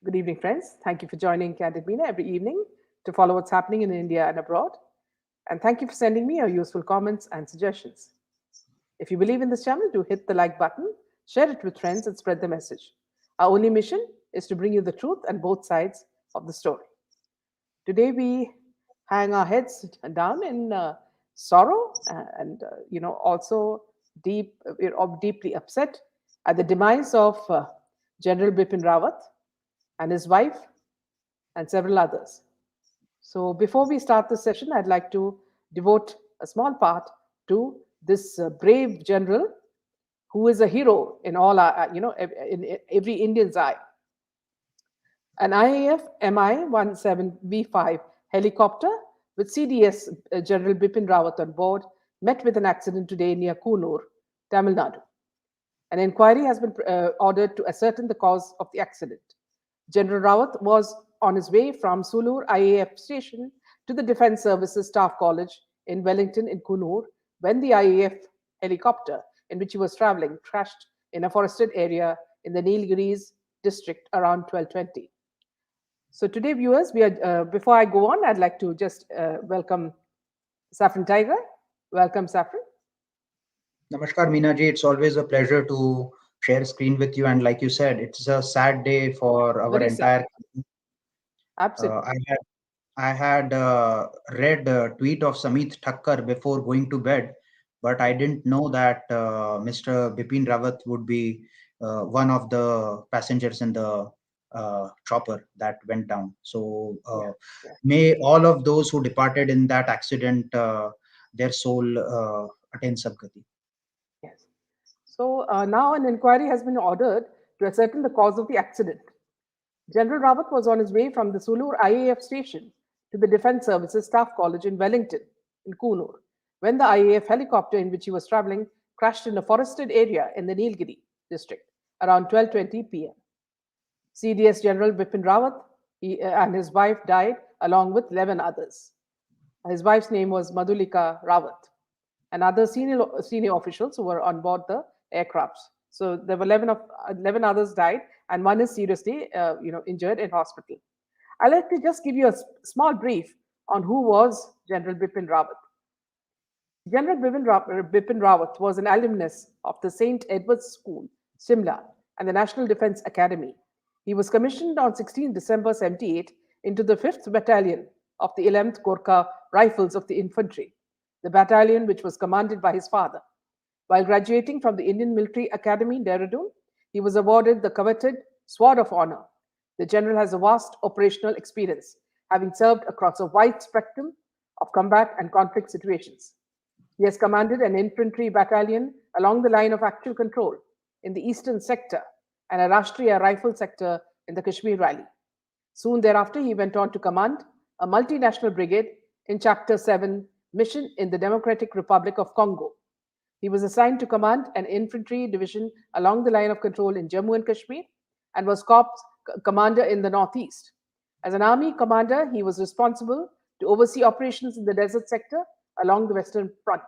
Good evening, friends. Thank you for joining Candid Meena every evening to follow what's happening in India and abroad. And thank you for sending me your useful comments and suggestions. If you believe in this channel, do hit the like button, share it with friends, and spread the message. Our only mission is to bring you the truth and both sides of the story. Today, we hang our heads down in sorrow and also we're all deeply upset at the demise of General Bipin Rawat and his wife and several others. So, before we start the session, I'd like to devote a small part to this brave general who is a hero in all in every Indian's eye. An IAF Mi-17V5 helicopter with CDS General Bipin Rawat on board met with an accident today near Kunur, Tamil Nadu. An inquiry has been ordered to ascertain the cause of the accident. General Rawat was on his way from Sulur IAF station to the Defence Services Staff College in Wellington in Kunur when the IAF helicopter in which he was traveling crashed in a forested area in the Nilgiris district around 12:20. So today, viewers, before I go on, I'd like to just welcome Saffron Tiger. Welcome, Saffron. Namaskar, Meena ji. It's always a pleasure to share screen with you. And like you said, it's a sad day for our Very sad. entire. Absolutely. I had read a tweet of Samit Thakkar before going to bed, but I didn't know that Mr. Bipin Rawat would be one of the passengers in the chopper that went down. So Yeah. Yeah. may all of those who departed in that accident, their soul attain Sabgati. Yes. So now an inquiry has been ordered to ascertain the cause of the accident. General Rawat was on his way from the Sulur IAF station to the Defence Services Staff College in Wellington, in Kunur, when the IAF helicopter in which he was traveling crashed in a forested area in the Nilgiri district around 12:20 p.m. CDS General Bipin Rawat and his wife died along with 11 others. His wife's name was Madhulika Rawat, and other senior officials who were on board the aircrafts. So there were 11 others died, and one is seriously injured in hospital. I'd like to just give you a small brief on who was General Bipin Rawat. General Bipin Rawat was an alumnus of the St. Edward's School, Simla, and the National Defence Academy. He was commissioned on 16 December 78 into the 5th Battalion of the 11th Gorkha Rifles of the Infantry, the battalion which was commanded by his father. While graduating from the Indian Military Academy, Dehradun, he was awarded the coveted Sword of Honor. The general has a vast operational experience, having served across a wide spectrum of combat and conflict situations. He has commanded an infantry battalion along the line of actual control in the eastern sector and a Rashtriya rifle sector in the Kashmir Valley. Soon thereafter, he went on to command a multinational brigade in Chapter 7 mission in the Democratic Republic of Congo. He was assigned to command an infantry division along the line of control in Jammu and Kashmir and was Corps commander in the northeast. As an army commander, he was responsible to oversee operations in the desert sector along the western front.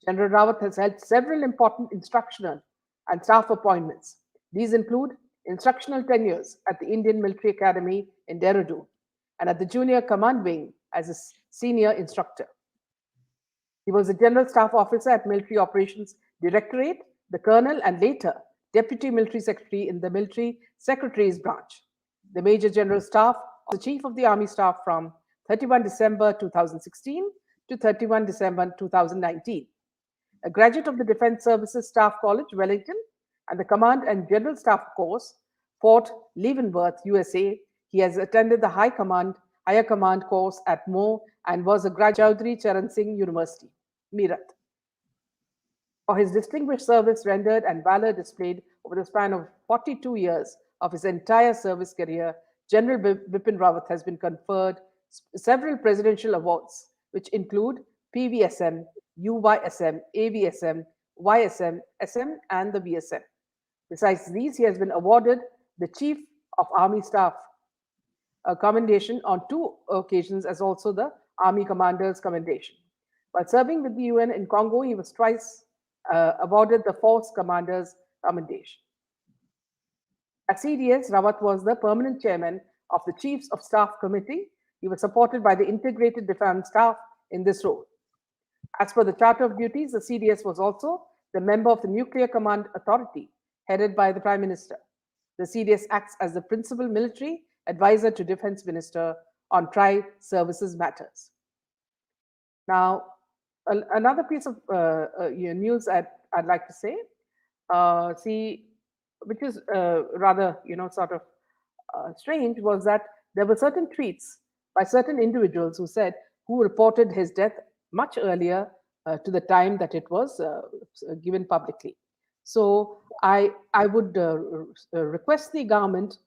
General Rawat has held several important instructional and staff appointments. These include instructional tenures at the Indian Military Academy in Dehradun and at the Junior Command Wing as a senior instructor. He was a General Staff Officer at Military Operations Directorate, the Colonel, and later Deputy Military Secretary in the Military Secretary's branch. The Major General Staff was the Chief of the Army Staff from 31 December 2016 to 31 December 2019. A graduate of the Defence Services Staff College, Wellington, and the Command and General Staff course, Fort Leavenworth, USA, he has attended the Higher Command course at Mo and was a graduate of Chaudhry Charan Singh University, Meerut. For his distinguished service rendered and valor displayed over the span of 42 years of his entire service career, General Bipin Rawat has been conferred several presidential awards, which include PVSM, UYSM, AVSM, YSM, SM, and the VSM. Besides these, he has been awarded the Chief of Army Staff Commendation on 2 occasions, as also the Army Commander's Commendation. While serving with the UN in Congo, he was twice awarded the Force Commander's Commendation. At CDS, Rawat was the permanent chairman of the Chiefs of Staff Committee. He was supported by the Integrated Defense Staff in this role. As per the Charter of Duties, the CDS was also the member of the Nuclear Command Authority, headed by the Prime Minister. The CDS acts as the principal military advisor to Defense Minister on tri-services matters. Now, another piece of news I'd like to say, see, which is rather, sort of strange, was that there were certain tweets by certain individuals who reported his death much earlier to the time that it was given publicly. So I would request the government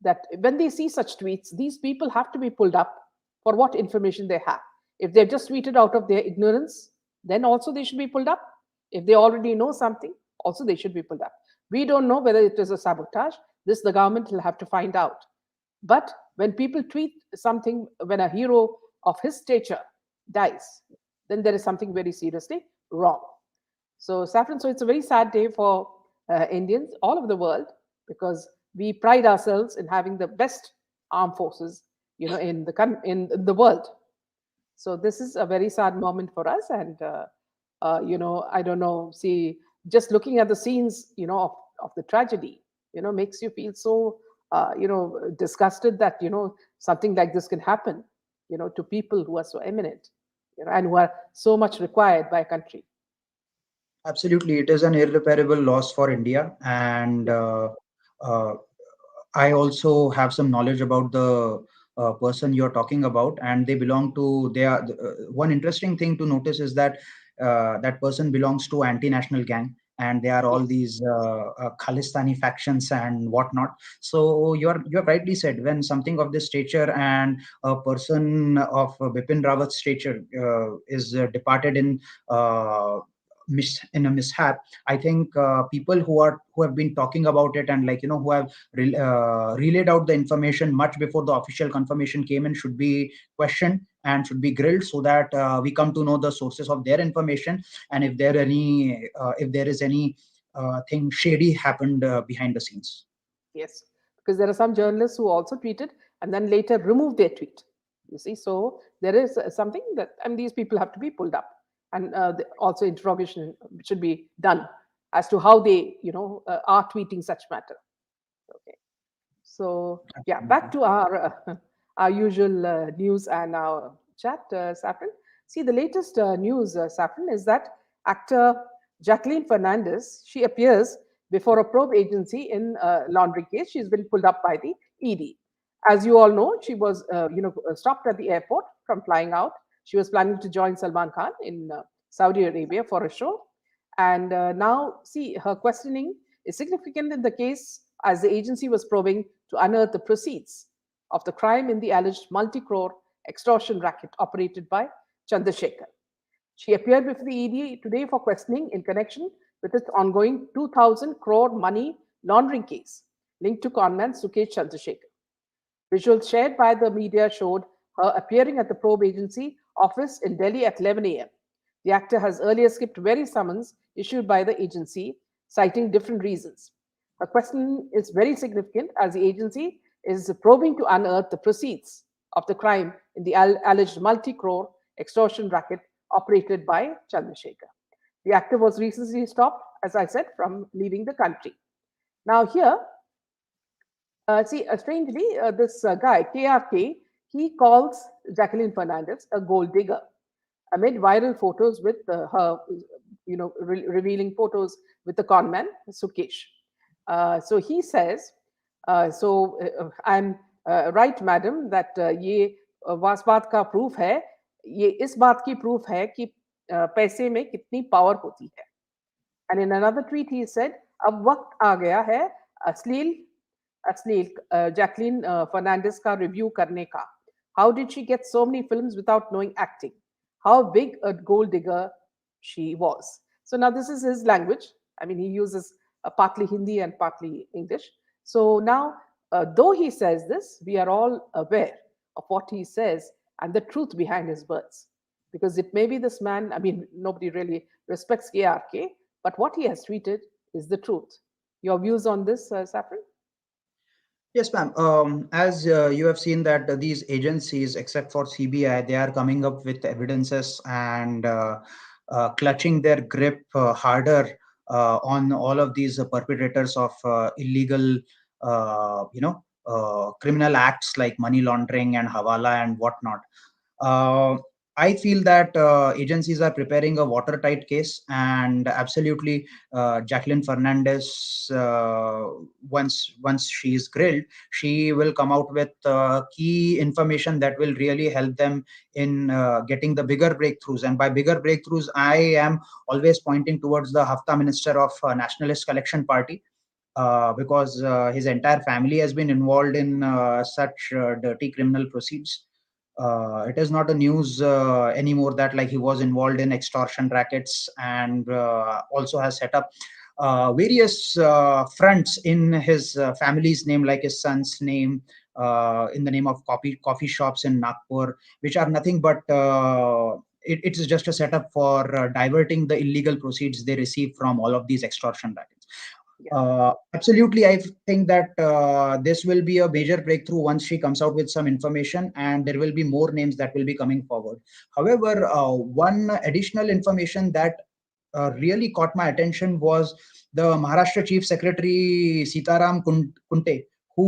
that when they see such tweets, these people have to be pulled up for what information they have. If they've just tweeted out of their ignorance, then also they should be pulled up. If they already know something, also they should be pulled up. We don't know whether it is a sabotage. This the government will have to find out. But when people tweet something, when a hero of his stature dies, then there is something very seriously wrong. So, Saffron, so it's a very sad day for Indians all over the world because we pride ourselves in having the best armed forces, in the world. So this is a very sad moment for us, and I don't know. See, just looking at the scenes, of the tragedy, makes you feel so, disgusted that something like this can happen, to people who are so eminent, and who are so much required by a country. Absolutely, it is an irreparable loss for India, and uh, I also have some knowledge about the person you're talking about, and they belong to. They are one interesting thing to notice is that that person belongs to anti-national gang, and they are all Yes, these Khalistani factions and whatnot. So you're rightly said, when something of this stature and a person of Bipin Rawat's stature is departed uh, in a mishap. I think people who have been talking about it, and like who have relayed out the information much before the official confirmation came in, should be questioned and should be grilled, so that we come to know the sources of their information, and if there is any thing shady happened behind the scenes. yes, because there are some journalists who also tweeted and then later removed their tweet. You see, so there is something that, and these people have to be pulled up, and also interrogation should be done as to how they, are tweeting such matter. Okay. So yeah, back Absolutely. to our our usual news and our chat, Saffron. See, the latest news, Saffron, is that actor Jacqueline Fernandez, she appears before a probe agency in a laundry case. She's been pulled up by the ED. As you all know, she was stopped at the airport from flying out. She was planning to join Salman Khan in Saudi Arabia for a show, and now see her questioning is significant in the case as the agency was probing to unearth the proceeds of the crime in the alleged multi-crore extortion racket operated by Chandrasekhar. She appeared before the ED today for questioning in connection with its ongoing 2,000 crore money laundering case linked to conman Sukesh Chandrasekhar. Visuals shared by the media showed her appearing at the probe agency office in Delhi at 11 a.m. The actor has earlier skipped various summons issued by the agency, citing different reasons. Her question is very significant as the agency is probing to unearth the proceeds of the crime in the alleged multi crore extortion racket operated by Chandrasekhar. The actor was recently stopped, as I said, from leaving the country. Now, here, strangely, this guy, KRK, he calls Jacqueline Fernandez a gold digger amid viral photos with her, revealing photos with the conman, Sukesh. So he says, I'm right, madam, that ये वास बात का proof है, ये इस बात की proof है कि पैसे में कितनी पावर होती है. And in another tweet, he said, अब वक्त आ गया है अश्लील अश्लील जैकलीन फर्नांडिस का रिव्यू करने का. How did she get so many films without knowing acting? How big a gold digger she was. So now this is his language. I mean, he uses partly Hindi and partly English. So now, though he says this, we are all aware of what he says and the truth behind his words. Because it may be this man, I mean, nobody really respects KRK, but what he has tweeted is the truth. Your views on this, Saffron? Yes, ma'am. As you have seen that these agencies, except for CBI, they are coming up with evidences and clutching their grip harder on all of these perpetrators of illegal, criminal acts like money laundering and hawala and whatnot. Uh, I feel that agencies are preparing a watertight case, and absolutely, Jacqueline Fernandez, once she is grilled, she will come out with key information that will really help them in getting the bigger breakthroughs. And by bigger breakthroughs, I am always pointing towards the Hafta Minister of Nationalist Collection Party, because his entire family has been involved in such dirty criminal proceeds. It is not a news anymore that like he was involved in extortion rackets, and also has set up various fronts in his family's name, like his son's name, in the name of coffee shops in Nagpur, which are nothing but it is just a setup for diverting the illegal proceeds they receive from all of these extortion rackets. Yeah. Absolutely, I think that this will be a major breakthrough once she comes out with some information, and there will be more names that will be coming forward. However, one additional information that really caught my attention was the Maharashtra Chief Secretary Sitaram Kunte, Hmm.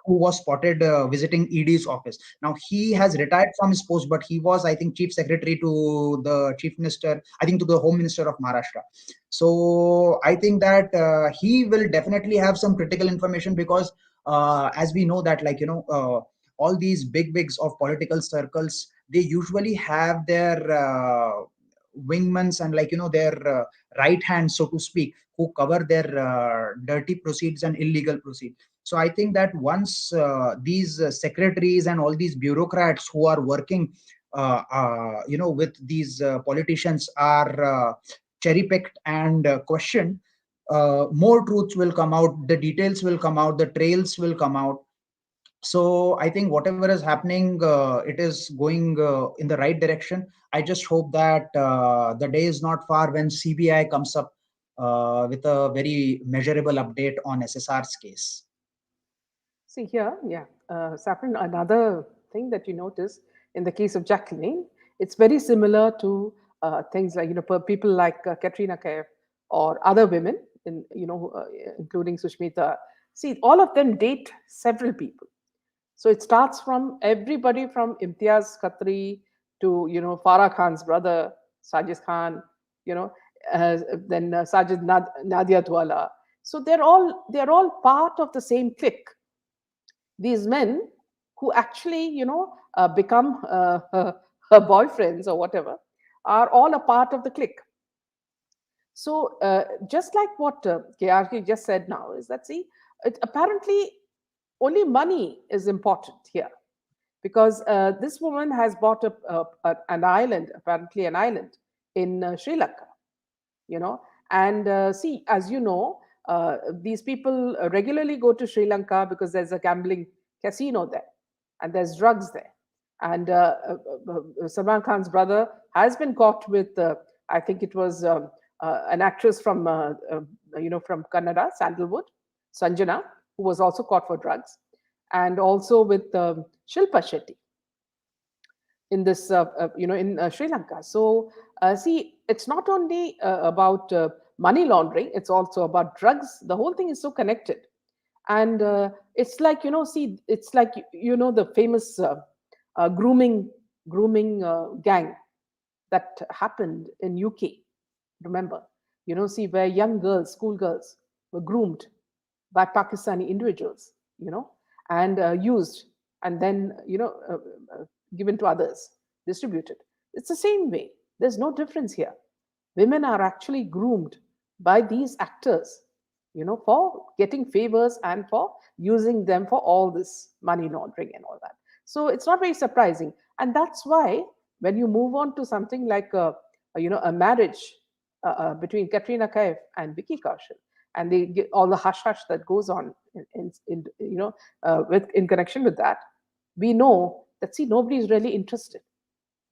who was spotted visiting ED's office. Now he has retired from his post, but he was, I think, Chief Secretary to the Chief Minister, I think, to the Home Minister of Maharashtra. So I think that he will definitely have some critical information, because as we know that, like, all these big wigs of political circles, they usually have their wingmans and, like, their right hands, so to speak, who cover their dirty proceeds and illegal proceeds. So I think that once these secretaries and all these bureaucrats who are working with these politicians are cherry picked and questioned, more truths will come out, the details will come out, the trails will come out. So I think whatever is happening, it is going in the right direction. I just hope that the day is not far when CBI comes up with a very measurable update on SSR's case. See here, yeah, Saffron, another thing that you notice in the case of Jacqueline, it's very similar to things like, people like Katrina Kaif or other women, including Sushmita. See, all of them date several people. So it starts from everybody from Imtiaz Khatri to, Farah Khan's brother, Sajid Khan, you know, then Sajid Nadia Dwala. So they're all part of the same clique. These men who actually, become her boyfriends or whatever, are all a part of the clique. So just like what KRK just said now, is that, see, apparently only money is important here, because this woman has bought an island, apparently an island in Sri Lanka, you know. And see, as you know, these people regularly go to Sri Lanka because there's a gambling casino there, and there's drugs there. And Salman Khan's brother has been caught with, I think it was an actress from, from Kannada, Sandalwood, Sanjana, who was also caught for drugs, and also with Shilpa Shetty in this, in Sri Lanka. So, see, it's not only about money laundering; it's also about drugs. The whole thing is so connected, and it's like, see, it's like, the famous grooming gang that happened in UK. Remember, see, where young girls, schoolgirls, were groomed by Pakistani individuals, and used, and then, given to others, distributed. It's the same way. There's no difference here. Women are actually groomed by these actors, for getting favors and for using them for all this money laundering and all that. So it's not very surprising, and that's why when you move on to something like a marriage between Katrina Kaif and Vicky Kaushal, and they get all the hush hush that goes on with in connection with that, we know that, see, nobody is really interested,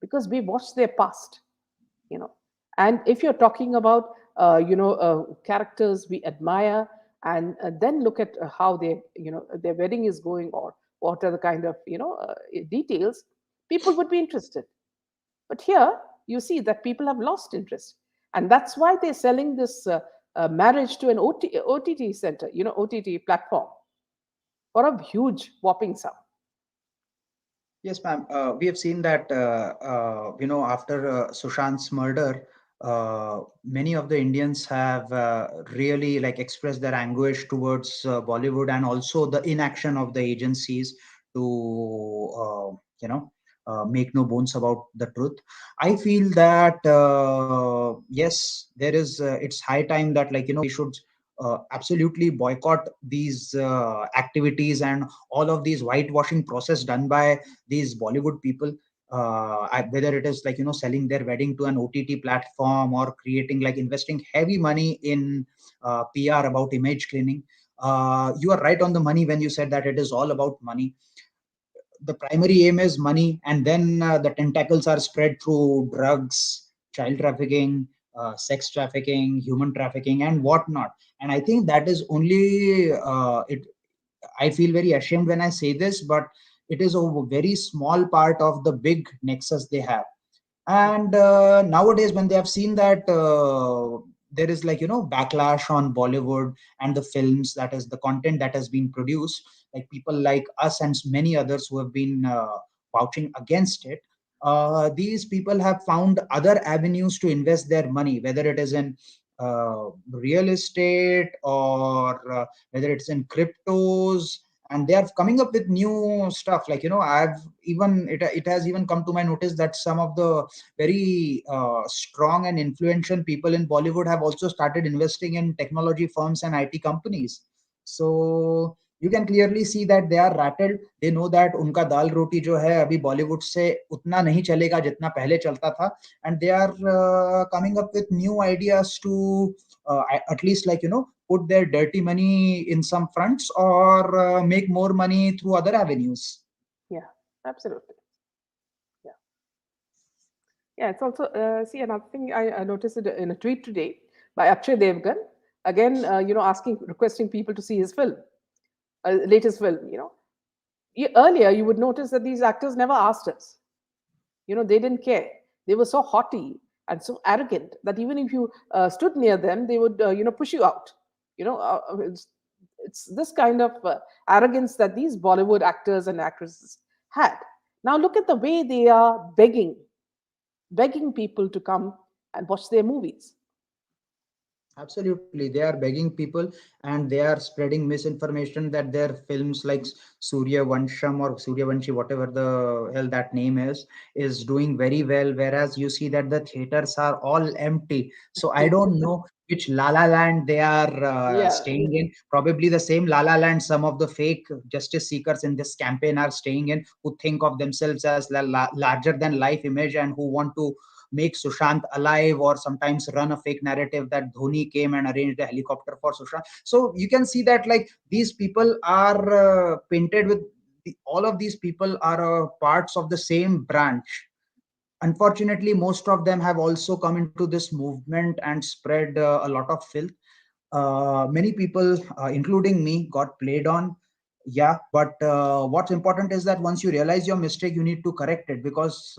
because we watched their past, you know. And if you're talking about characters we admire, and then look at how their wedding is going, or what are the kind of details, people would be interested. But here you see that people have lost interest, and that's why they're selling this marriage to an OTT center, OTT platform, for a huge whopping sum. Yes, ma'am. We have seen that, after Sushant's murder, many of the Indians have really like expressed their anguish towards Bollywood, and also the inaction of the agencies to, make no bones about the truth. I feel that, yes, there is, it's high time that, we should absolutely boycott these activities and all of these whitewashing process done by these Bollywood people, whether it is selling their wedding to an OTT platform, or creating investing heavy money in PR about image cleaning. You are right on the money when you said that it is all about money. The primary aim is money, and then the tentacles are spread through drugs, child trafficking, sex trafficking, human trafficking, and whatnot. And I think that is only it. I feel very ashamed when I say this, but it is a very small part of the big nexus they have. And nowadays, when they have seen that there is backlash on Bollywood and the films, that is the content that has been produced, like people like us and many others who have been vouching against it, these people have found other avenues to invest their money, whether it is in real estate, or whether it's in cryptos, and they are coming up with new stuff. I've even it has even come to my notice that some of the very strong and influential people in Bollywood have also started investing in technology firms and IT companies. So you can clearly see that they are rattled. They know that उनका दाल रोटी जो है अभी बॉलीवुड से उतना नहीं चलेगा जितना पहले चलता था, and they are coming up with new ideas to at least put their dirty money in some fronts, or make more money through other avenues. Yeah, absolutely. Yeah. Yeah, it's also, see, another thing I noticed it in a tweet today by Akshay Devgan, again, requesting people to see his film, latest film. Earlier, you would notice that these actors never asked us. They didn't care. They were so haughty and so arrogant that even if you stood near them, they would, push you out. It's this kind of arrogance that these Bollywood actors and actresses had. Now look at the way they are begging people to come and watch their movies. Absolutely, they are begging people, and they are spreading misinformation that their films like Surya Vansham or Surya Vanshi, whatever the hell that name is doing very well. Whereas you see that the theaters are all empty. So I don't know which La La Land they are Yeah, staying in. Probably the same La La Land some of the fake justice seekers in this campaign are staying in, who think of themselves as larger than life image, and who want to make Sushant alive, or sometimes run a fake narrative that Dhoni came and arranged a helicopter for Sushant. So you can see that these people are painted with all of these people are parts of the same branch. Unfortunately, most of them have also come into this movement and spread a lot of filth. Many people, including me, got played on. Yeah, but what's important is that once you realize your mistake, you need to correct it, because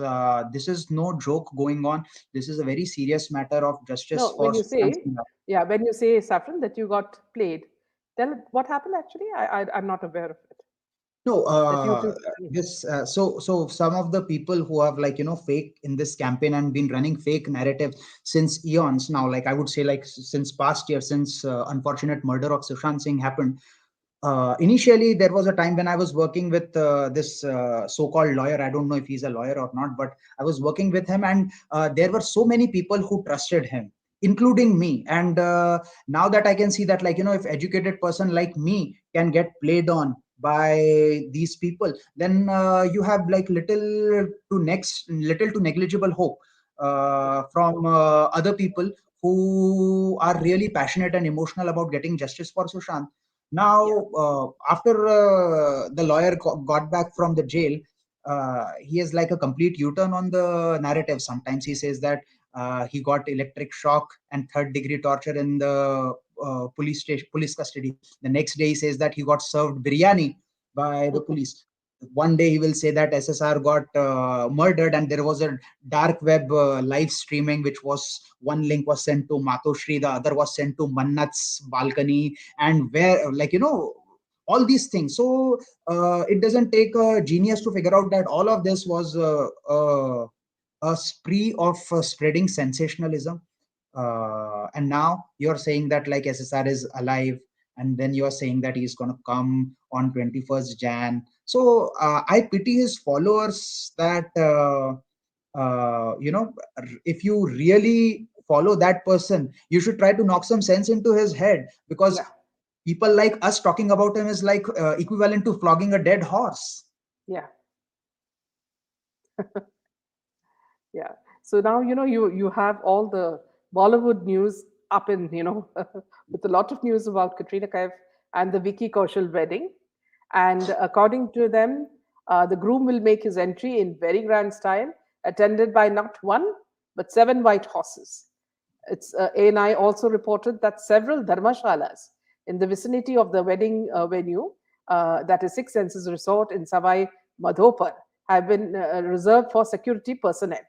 this is no joke going on. This is a very serious matter of justice no, for when you Sushant say, Singh. yeah, when you say, Saffron, that you got played, tell what happened actually. I'm not aware of it. No, That you two. this so some of the people who have fake in this campaign and been running fake narrative since eons now, I would say since past year, since unfortunate murder of Sushant Singh happened. Initially, there was a time when I was working with this so-called lawyer. I don't know if he's a lawyer or not, but I was working with him, and there were so many people who trusted him, including me. And now that I can see that, if educated person like me can get played on by these people, then you have little to negligible hope from other people who are really passionate and emotional about getting justice for Sushant. Yeah, Now, after the lawyer got back from the jail, he is like a complete U-turn on the narrative. Sometimes he says that he got electric shock and third degree torture in the police station, police custody. The next day he says that he got served biryani by the police. One day he will say that SSR got murdered, and there was a dark web live streaming, which was one link was sent to Matoshri, the other was sent to Mannat's balcony, and where, like, all these things. So it doesn't take a genius to figure out that all of this was a spree of spreading sensationalism. And now you're saying that like SSR is alive, and then you're saying that he's going to come on 21st Jan. So I pity his followers that, if you really follow that person, you should try to knock some sense into his head, because Yeah, people like us talking about him is like equivalent to flogging a dead horse. yeah, yeah. So now you have all the Bollywood news up in with a lot of news about Katrina Kaif and the Vicky Kaushal wedding. And according to them, the groom will make his entry in very grand style, attended by not one but seven white horses. ANI also reported that several dharmashalas in the vicinity of the wedding venue, that is Six Senses Resort in Savai Madhopar, have been reserved for security personnel.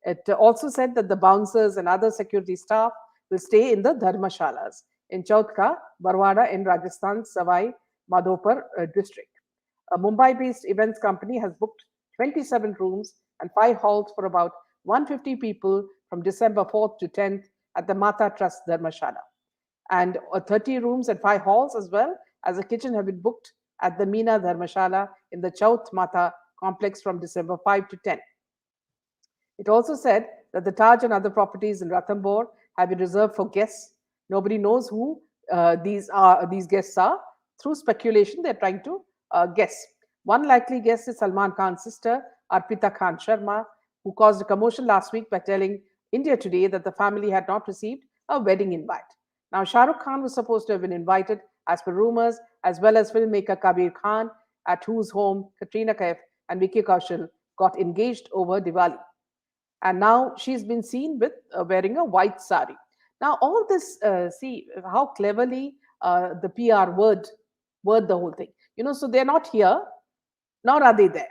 It also said that the bouncers and other security staff will stay in the dharmashalas in Chautka, Barwada in Rajasthan's Savai Madhopar district. A Mumbai based events company has booked 27 rooms and 5 halls for about 150 people from December 4th to 10th at the Mata Trust Dharmashala. And 30 rooms and 5 halls, as well as a kitchen, have been booked at the Meena Dharmashala in the Chaut Mata complex from December 5 to 10. It also said that the Taj and other properties in Ranthambore have been reserved for guests. Nobody knows who these guests are. Through speculation, they're trying to guess. One likely guest is Salman Khan's sister, Arpita Khan Sharma, who caused a commotion last week by telling India Today that the family had not received a wedding invite. Now, Shah Rukh Khan was supposed to have been invited, as per rumors, as well as filmmaker Kabir Khan, at whose home Katrina Kaif and Vicky Kaushal got engaged over Diwali. And now she's been seen with wearing a white sari. Now, all this, see how cleverly the PR word the whole thing. So they're not here, nor are they there.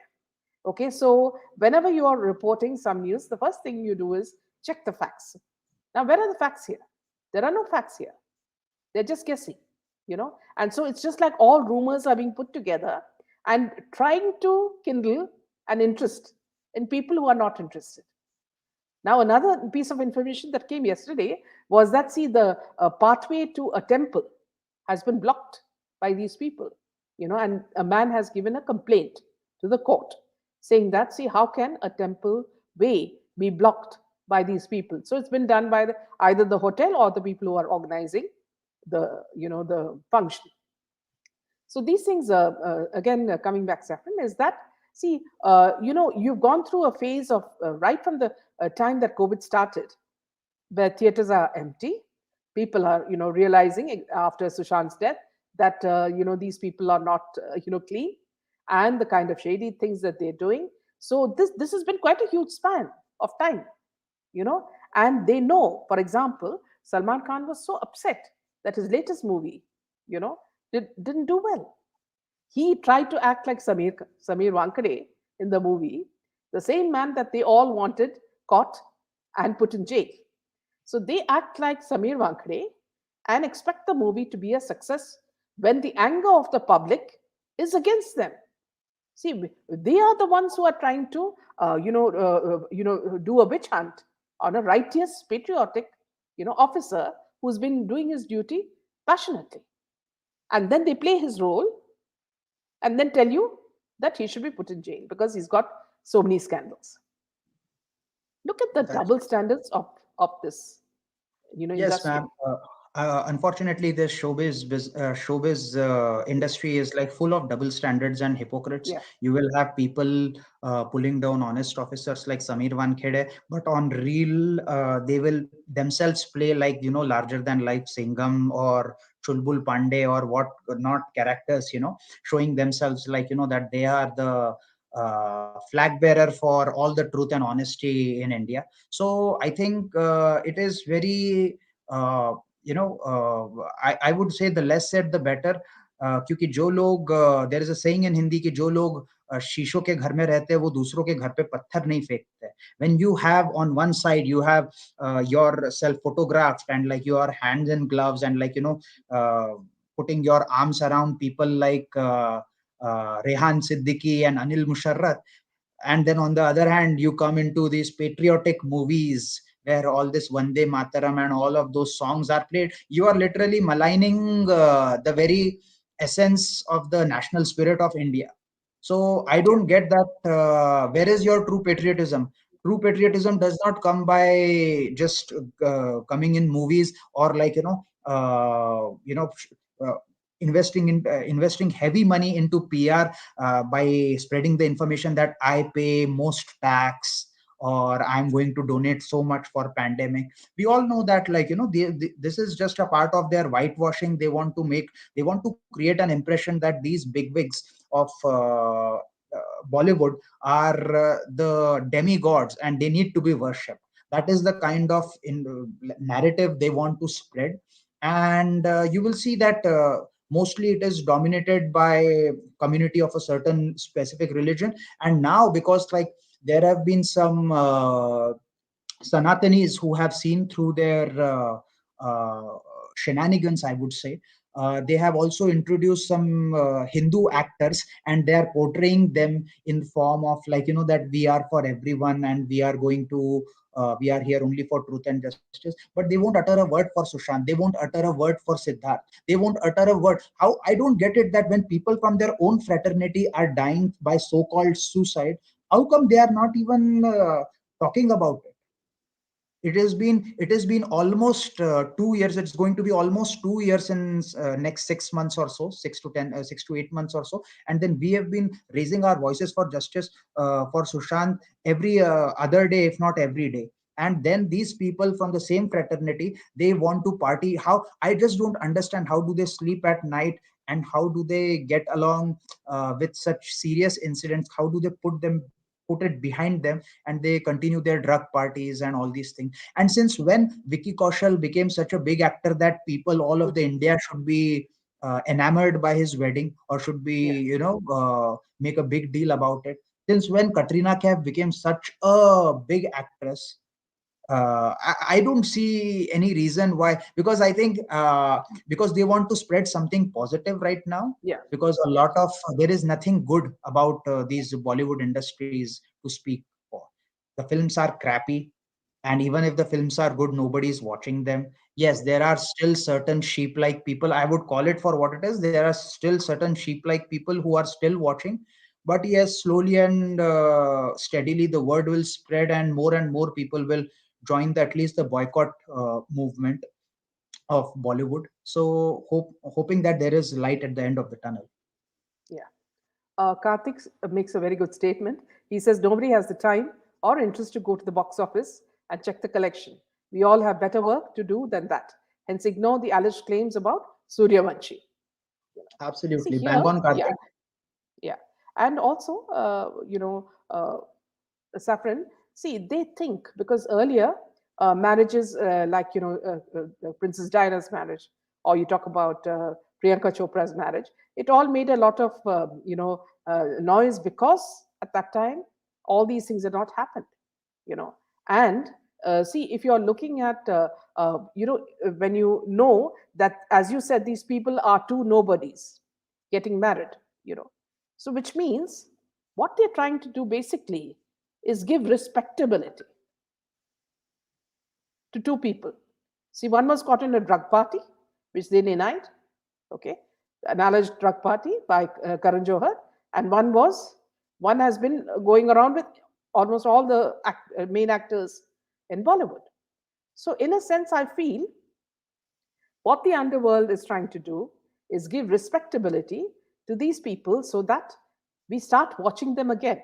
Okay, so whenever you are reporting some news, the first thing you do is check the facts. Now, where are the facts here? There are no facts here. They're just guessing. And so it's just like all rumors are being put together and trying to kindle an interest in people who are not interested. Now, another piece of information that came yesterday was that, see, the pathway to a temple has been blocked by these people, and a man has given a complaint to the court saying that, see, how can a temple way be blocked by these people? So it's been done by either the hotel or the people who are organizing the function. So these things, again, coming back, Saffron, is that, see, you've gone through a phase of right from the time that COVID started, where theaters are empty. People are, realizing after Sushant's death that, these people are not, clean, and the kind of shady things that they're doing. So this has been quite a huge span of time, and they know, for example, Salman Khan was so upset that his latest movie, you know, didn't do well. He tried to act like Samir Wankade in the movie, the same man that they all wanted caught and put in jail. So they act like Samir Wankade and expect the movie to be a success when the anger of the public is against them. See, they are the ones who are trying to, do a witch hunt on a righteous, patriotic, officer who's been doing his duty passionately. And then they play his role and then tell you that he should be put in jail because he's got so many scandals. Look at the That's double standards of this, Yes, ma'am. industry. Unfortunately, this showbiz industry is like full of double standards and hypocrites. Yeah, You will have people pulling down honest officers like Samir Wankhede, but on real, they will themselves play like larger than life Singham or Chulbul Pandey or what not characters, showing themselves like that they are the flag bearer for all the truth and honesty in India. So I think it is very I would say the less said the better. क्योंकि जो लोग, there is a saying in Hindi कि जो लोग शीशों के घर में रहते हैं वो दूसरों के घर पे पत्थर नहीं फेंकते. When you have on one side you have yourself photographed and like your hands in gloves and like uh, putting your arms around people like Rehan Siddiqui and Anil Musharrat, and then on the other hand you come into these patriotic movies where all this Vande Mataram and all of those songs are played, you are literally maligning the very essence of the national spirit of India. So I Yeah. don't get that. Where is your true patriotism? True patriotism does not come by just coming in movies or like uh, investing heavy money into PR by spreading the information that I pay most tax or I'm going to donate so much for pandemic. We all know that like this is just a part of their whitewashing. They want to create an impression that these bigwigs of Bollywood are the demigods and they need to be worshipped. That is the kind of narrative they want to spread. And you will see that mostly it is dominated by community of a certain specific religion. And now because like there have been some Sanatanis who have seen through their shenanigans, I would say. They have also introduced some Hindu actors, and they are portraying them in form of like that we are for everyone and we are going to we are here only for truth and justice. But they won't utter a word for Sushant. They won't utter a word for Siddharth. They won't utter a word. How I don't get it that when people from their own fraternity are dying by so-called suicide, how come they are not even talking about it? It has been almost 2 years. It's going to be almost 2 years in next 6 months or so, 6 to 8 months or so. And then we have been raising our voices for justice for Sushant every other day, if not every day. And then these people from the same fraternity, they want to party. How I just don't understand, how do they sleep at night and how do they get along with such serious incidents? How do they put it behind them and they continue their drug parties and all these things? And since when Vicky Kaushal became such a big actor that people all of the India should be enamored by his wedding or should Yeah. be make a big deal about it? Since when Katrina Kaif became such a big actress? I don't see any reason why, because I think because they want to spread something positive right now, Yeah. because a Yeah. lot of there is nothing good about these Bollywood industries to speak for. The films are crappy, and even if the films are good, nobody is watching them. Yes, there are still certain sheep like people, I would call it for what it is. There are still certain sheep like people who are still watching. But yes, slowly and steadily the word will spread and more people will join at least the boycott movement of Bollywood. So hoping that there is light at the end of the tunnel. Yeah. Karthik makes a very good statement. He says nobody has the time or interest to go to the box office and check the collection. We all have better work to do than that. Hence, ignore the alleged claims about Suryavanshi. See Absolutely, bang here, on, yeah, Karthik. yeah, and also, Saffron. See, they think because earlier marriages, like Princess Diana's marriage, or you talk about Priyanka Chopra's marriage, it all made a lot of noise because at that time all these things had not happened, you know. And see, if you're looking at when you know that, as you said, these people are two nobodies getting married, you know, so which means what they're trying to do basically is give respectability to two people. See, one was caught in a drug party, which they denied, okay, an alleged drug party by Karan Johar, and one has been going around with almost all the main actors in Bollywood. So, in a sense, I feel what the underworld is trying to do is give respectability to these people so that we start watching them again.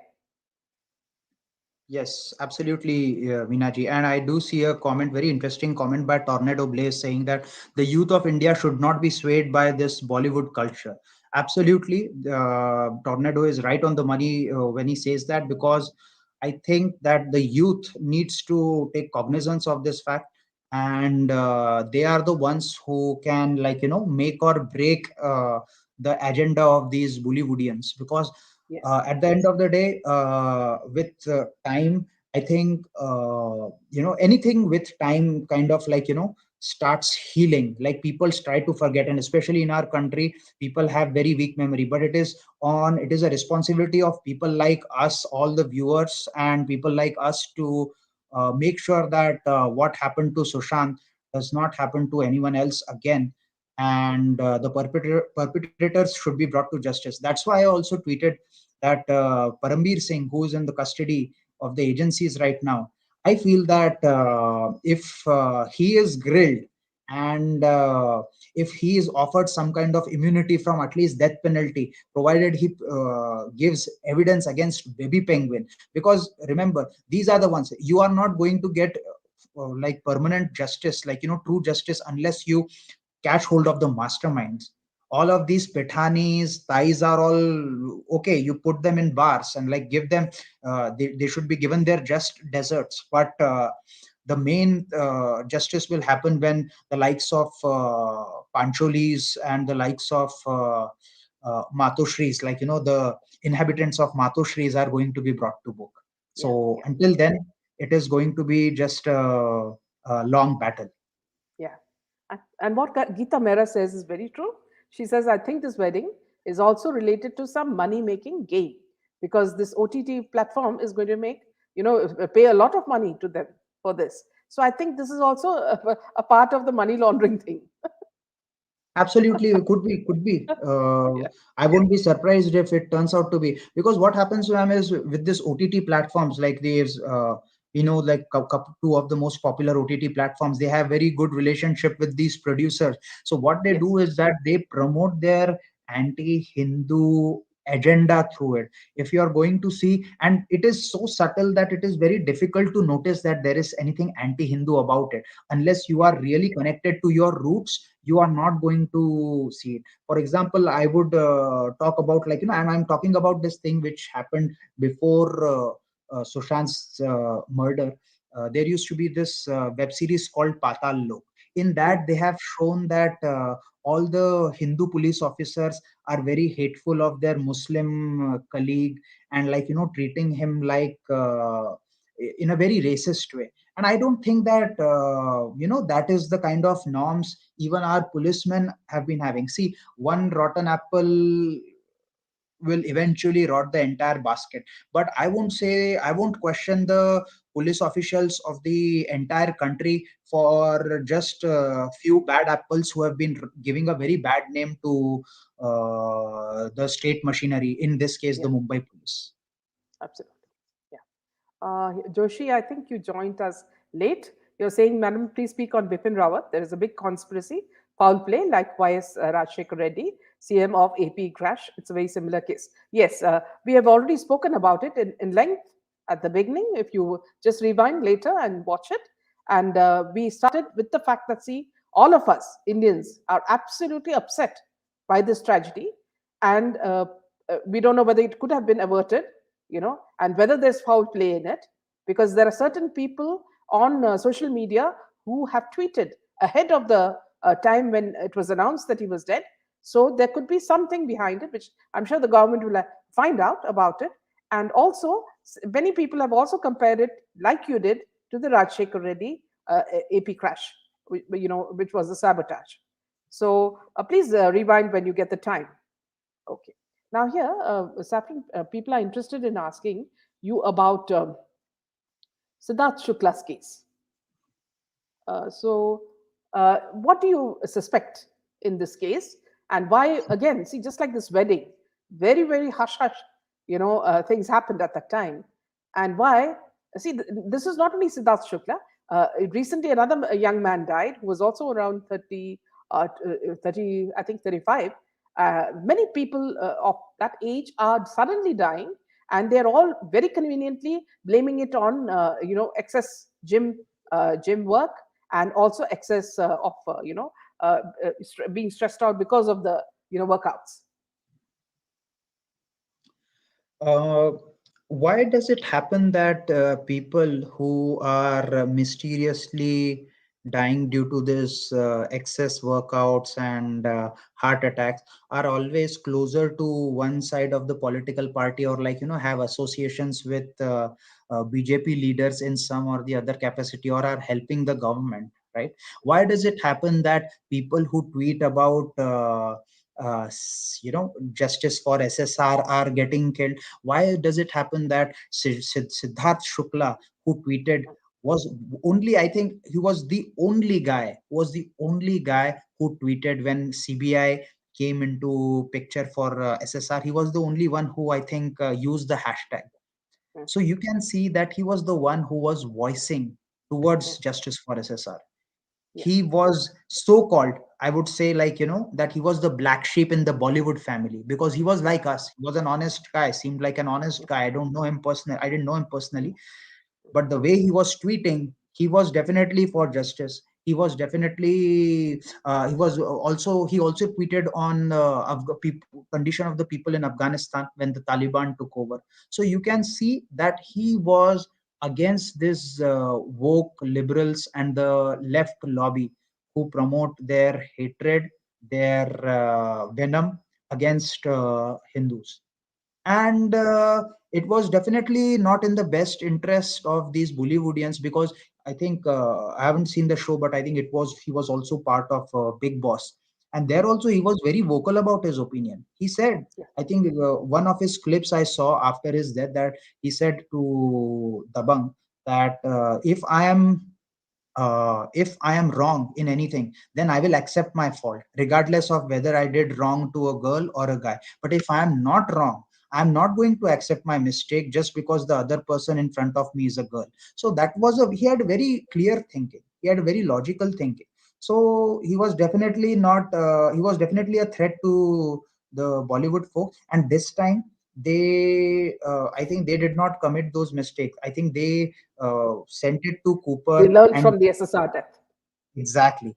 Yes, absolutely, Minaji. And I do see a comment, very interesting comment by Tornado Blaze saying that the youth of India should not be swayed by this Bollywood culture. Absolutely. Tornado is right on the money when he says that, because I think that the youth needs to take cognizance of this fact and they are the ones who can, like, make or break the agenda of these Bollywoodians. Because Yes. at the end of the day, with time, I think, anything with time kind of, like, starts healing. Like, people try to forget, and especially in our country, people have very weak memory. But it is a responsibility of people like us, all the viewers and people like us, to make sure that what happened to Sushant does not happen to anyone else again. And the perpetrators should be brought to justice. That's why I also tweeted that Parambir Singh, who is in the custody of the agencies right now, I feel that if he is grilled, and if he is offered some kind of immunity from at least death penalty, provided he gives evidence against baby penguin. Because remember, these are the ones you are not going to get like permanent justice, like, true justice, unless you catch hold of the masterminds. All of these Pethanis, Thais are all okay. You put them in bars and, like, give them, they should be given their just deserts. But the main justice will happen when the likes of Pancholis and the likes of Matoshris, like, the inhabitants of Matoshris are going to be brought to book. Yeah. So Yeah. until then, it is going to be just a long battle. Yeah. And what Geeta Mehra says is very true. She says, I think this wedding is also related to some money making gain because this OTT platform is going to make, pay a lot of money to them for this. So I think this is also a part of the money laundering thing. Absolutely, it could be. Yeah. I won't be surprised if it turns out to be, because what happens, ma'am, is with this OTT platforms like these, like two of the most popular OTT platforms, they have very good relationship with these producers. So what they Yes. do is that they promote their anti-Hindu agenda through it. If you are going to see, and it is so subtle that it is very difficult to notice that there is anything anti-Hindu about it, unless you are really connected to your roots. You are not going to see it. For example, I would talk about, like, and I'm talking about this thing which happened before Sushant's murder. There used to be this web series called Patal Lok. In Mm. that, they have shown that all the Hindu police officers are very hateful of their Muslim colleague, and, like, treating him like in a very racist way. And I don't think that that is the kind of norms even our policemen have been having. See, one rotten apple will eventually rot the entire basket. But I won't question the police officials of the entire country for just a few bad apples who have been giving a very bad name to the state machinery, in this case the Yeah. Mumbai police. Absolutely. Yeah. Joshi, I think you joined us late. You're saying, Madam, please speak on Bipin Rawat. There is a big conspiracy, foul play, like YS Rajshekar Reddy, CM of AP crash. It's a very similar case. Yes, we have already spoken about it in length at the beginning. If you just rewind later and watch it. And we started with the fact that, see, all of us Indians are absolutely upset by this tragedy. And we don't know whether it could have been averted, and whether there's foul play in it, because there are certain people on social media who have tweeted ahead of the time when it was announced that he was dead. So there could be something behind it, which I'm sure the government will find out about it. And also, many people have also compared it, like you did, to the Rajshekar Reddy AP crash, which was the sabotage. So please rewind when you get the time. Okay. Now here, Saffron, people are interested in asking you about Siddharth Shukla's case. What do you suspect in this case, and why? Again, see, just like this wedding, very, very hush hush, things happened at that time, and why? See, this is not only Siddharth Shukla. Recently, another young man died who was also around 30, 30, I think 35. Many people of that age are suddenly dying, and they're all very conveniently blaming it on excess gym work, and also excess of being stressed out because of the workouts. Uh, why does it happen that people who are mysteriously dying due to this excess workouts and heart attacks are always closer to one side of the political party, or like have associations with BJP leaders in some or the other capacity, or are helping the government, right? Why does it happen that people who tweet about justice for SSR are getting killed? Why does it happen that Siddharth Shukla, who tweeted, was only, I think he was the only guy who tweeted when CBI came into picture for SSR. He was the only one who, I think, used the hashtag. Mm, So you can see that he was the one who was voicing towards mm, justice for SSR. yeah, He was so called, I would say, like, that he was the black sheep in the Bollywood family, because he was mm, like us. He was an honest guy, seemed like an honest mm, guy. I didn't know him mm, personally, but the way he was tweeting, he was definitely for justice. He was definitely he also tweeted on condition of the people in Afghanistan when the Taliban took over. So you can see that he was against this woke liberals and the left lobby who promote their hatred, their venom against Hindus. And it was definitely not in the best interest of these Bollywoodians, because I think I haven't seen the show, but I think he was also part of Big Boss, and there also he was very vocal about his opinion. He said, yeah, I think one of his clips I saw after his death, that he said to Dabang that if I am wrong in anything, then I will accept my fault, regardless of whether I did wrong to a girl or a guy. But if I am not wrong, I'm not going to accept my mistake just because the other person in front of me is a girl. So he had very clear thinking. He had very logical thinking. So he was definitely a threat to the Bollywood folks. And this time, I think they did not commit those mistakes. I think they sent it to they Cooper, learned and from the SSR death. exactly.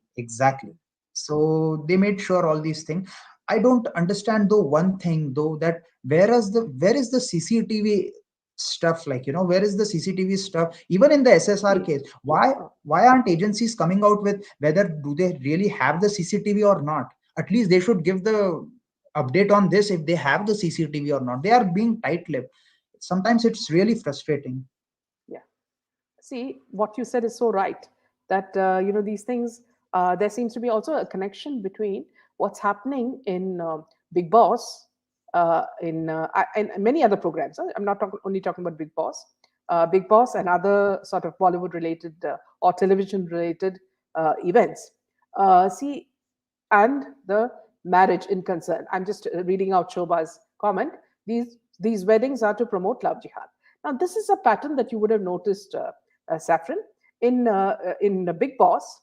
So they made sure all these things. I don't understand though one thing though, that where is the CCTV stuff, like where is the CCTV stuff even in the SSR See, case? Why aren't agencies coming out with whether do they really have the CCTV or not? At least they should give the update on this, if they have the CCTV or not. They are being tight-lipped. Sometimes it's really frustrating. yeah. See, what you said is so right, that these things, there seems to be also a connection between what's happening in Big Boss, and many other programs. I'm not only talking about Big Boss. Big Boss and other sort of Bollywood related or television related events. See, and the marriage in concern. I'm just reading out Shobha's comment. These weddings are to promote love jihad. Now, this is a pattern that you would have noticed, Saffron, in the Big Boss.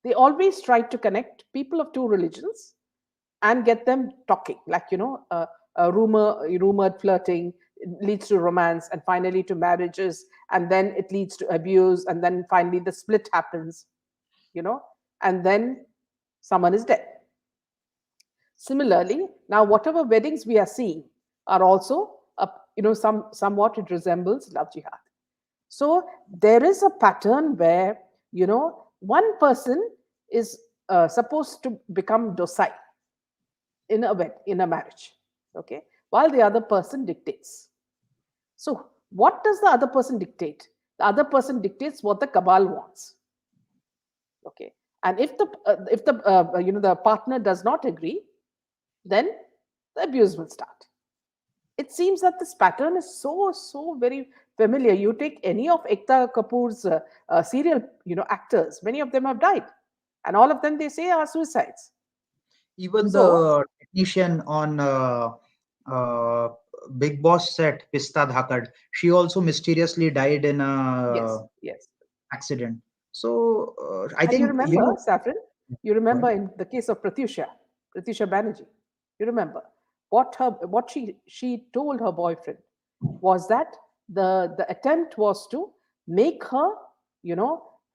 They always try to connect people of two religions and get them talking, like a rumored flirting leads to romance, and finally to marriages, and then it leads to abuse, and then finally the split happens, you know, and then someone is dead. Similarly, now whatever weddings we are seeing are also, somewhat it resembles love jihad. So there is a pattern where one person is supposed to become docile in a marriage, okay, while the other person dictates. So what does the other person dictate? The other person dictates what the cabal wants, okay, and if the partner does not agree, then the abuse will start. It seems that this pattern is so very familiar. You take any of Ekta Kapoor's serial actors, many of them have died, and all of them they say are suicides. Even So the technician on uh, Big Boss set, Pista Dhakad, she also mysteriously died in a yes, yes. accident. So I And you think remember, Saffron, you go remember ahead. in the case of Pratyusha Banerjee, you remember what she told her boyfriend was that the attempt was to make her,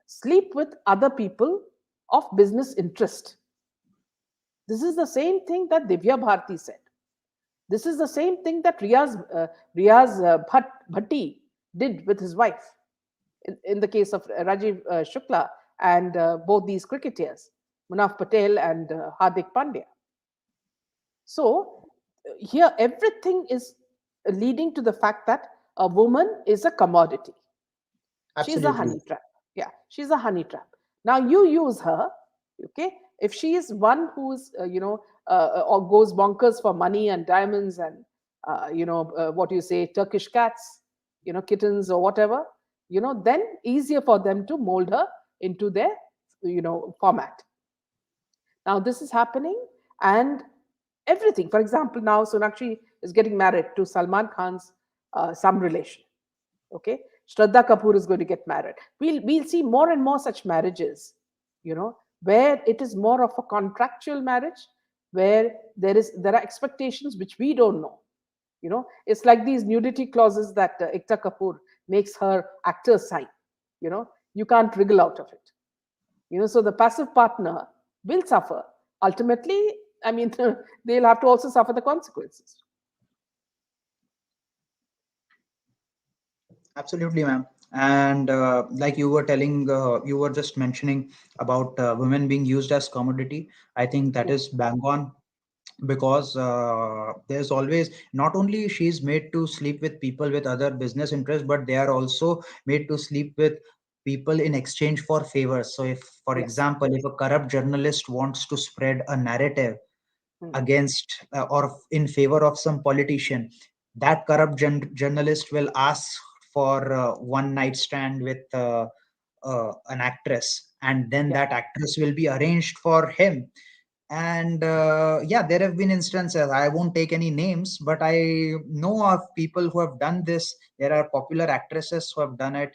sleep with other people of business interest. This is the same thing that Divya Bharti said. This is the same thing that Bhatti did with his wife in the case of Rajiv Shukla and both these cricketers, Munaf Patel and Hardik Pandya. So here everything is leading to the fact that a woman is a commodity. She's a Absolutely. honey trap. Yeah, she's a honey trap. Now you use her, okay? If she is one who's, or goes bonkers for money and diamonds and, what you say, Turkish cats, kittens or whatever, then easier for them to mold her into their, format. Now this is happening, and everything. For example, now Sonakshi is getting married to Salman Khan's some relation. Okay, Shraddha Kapoor is going to get married. We'll see more and more such marriages, where it is more of a contractual marriage, where there are expectations which we don't know. It's like these nudity clauses that Ekta Kapoor makes her actors sign. You can't wriggle out of it. So the passive partner will suffer. Ultimately, I mean, they'll have to also suffer the consequences. Absolutely, ma'am. And like you were telling, you were just mentioning about women being used as commodity. I think that Yeah. is bang on, because there's always, not only she's made to sleep with people with other business interests, but they are also made to sleep with people in exchange for favors. So if, for Yes. example, if a corrupt journalist wants to spread a narrative Mm. against or in favor of some politician, that corrupt journalist will ask for one night stand with an actress, and then Yeah. that actress will be arranged for him. And yeah, there have been instances, I won't take any names, but I know of people who have done this. There are popular actresses who have done it.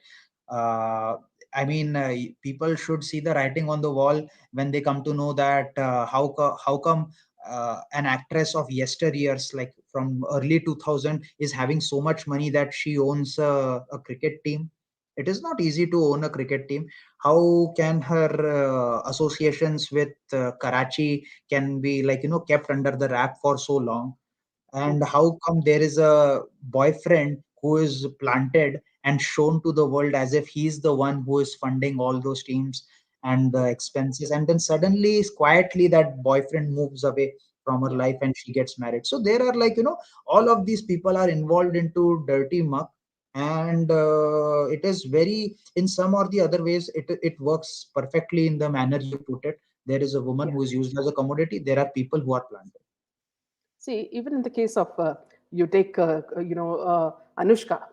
uh, I mean, people should see the writing on the wall when they come to know that how come an actress of yesteryears, like from early 2000, is having so much money that she owns a cricket team. It is not easy to own a cricket team. How can her associations with Karachi can be, like, kept under the wrap for so long? And Mhm. how come there is a boyfriend who is planted and shown to the world as if he's the one who is funding all those teams and the expenses, and then suddenly quietly that boyfriend moves away from her Yeah. life and she gets married? So there are, like, all of these people are involved into dirty muck. And it is very, in some or the other ways, it works perfectly in the manner you put it. There is a woman Yeah. who is used as a commodity, there are people who are planted. See, even in the case of you take Anushka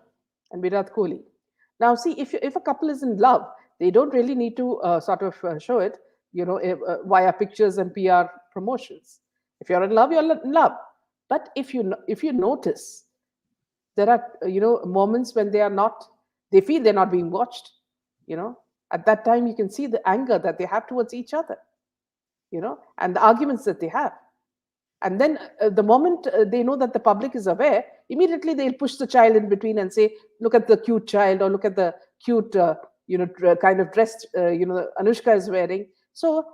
and Virat Kohli. Now, see, if a couple is in love, they don't really need to sort of show it, via pictures and PR promotions. If you're in love, you're in love. But if you notice, there are moments when they feel they're not being watched. You know, at that time you can see the anger that they have towards each other. And the arguments that they have. And then the moment they know that the public is aware, immediately they'll push the child in between and say, look at the cute child, or look at the cute kind of dress Anushka is wearing. So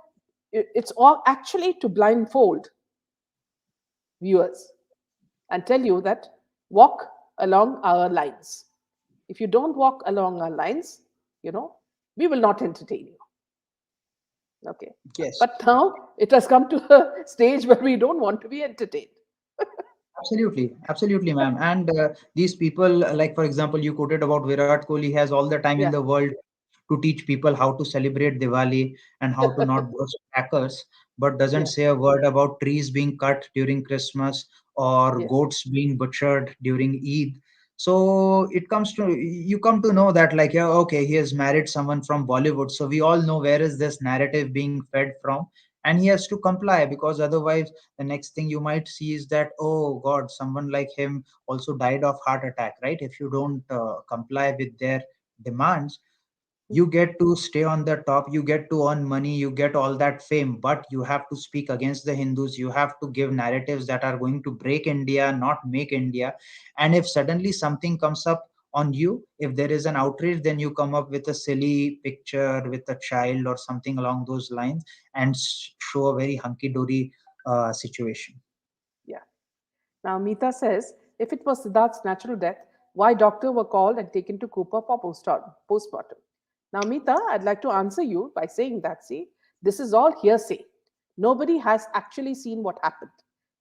it's all actually to blindfold viewers and tell you that walk along our lines. If you don't walk along our lines, you know we will not entertain you. Okay. Yes. But now it has come to a stage where we don't want to be entertained. Absolutely, absolutely, ma'am. And these people, like for example, you quoted about Virat Kohli, has all the time in Yeah. the world to teach people how to celebrate Diwali and how to not burst crackers, but doesn't Yeah. say a word about trees being cut during Christmas or Yes. goats being butchered during Eid. So it comes to, you come to know that, like, yeah, okay, he has married someone from Bollywood, so we all know where is this narrative being fed from, and he has to comply, because otherwise the next thing you might see is that, oh god, someone like him also died of heart attack, right? If you don't comply with their demands, you get to stay on the top, you get to earn money, you get all that fame, but you have to speak against the Hindus, you have to give narratives that are going to break India, not make India. And if suddenly something comes up on you, if there is an outrage, then you come up with a silly picture with a child or something along those lines and show a very hunky dory situation. Yeah. Now, Meeta says, if it was Siddharth's natural death, why doctor were called and taken to Cooper for postmortem? Now, Meeta, I'd like to answer you by saying that, see, this is all hearsay. Nobody has actually seen what happened.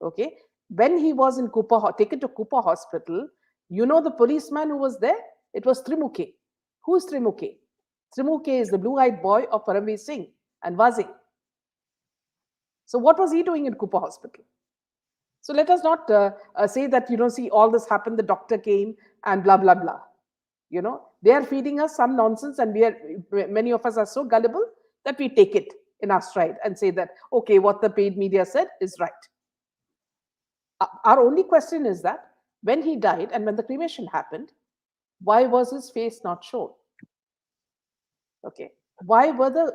Okay. When he was in taken to Cooper Hospital, you know the policeman who was there? It was Trimuke. Who is Trimuke? Trimuke is the blue eyed boy of Parambi Singh and Wazing. So, what was he doing in Cooper Hospital? So, let us not say that, see, all this happened, the doctor came and blah, blah, blah. They are feeding us some nonsense, and many of us are so gullible that we take it in our stride and say that, okay, what the paid media said is right. Our only question is that when he died and when the cremation happened, why was his face not shown? Okay. Why were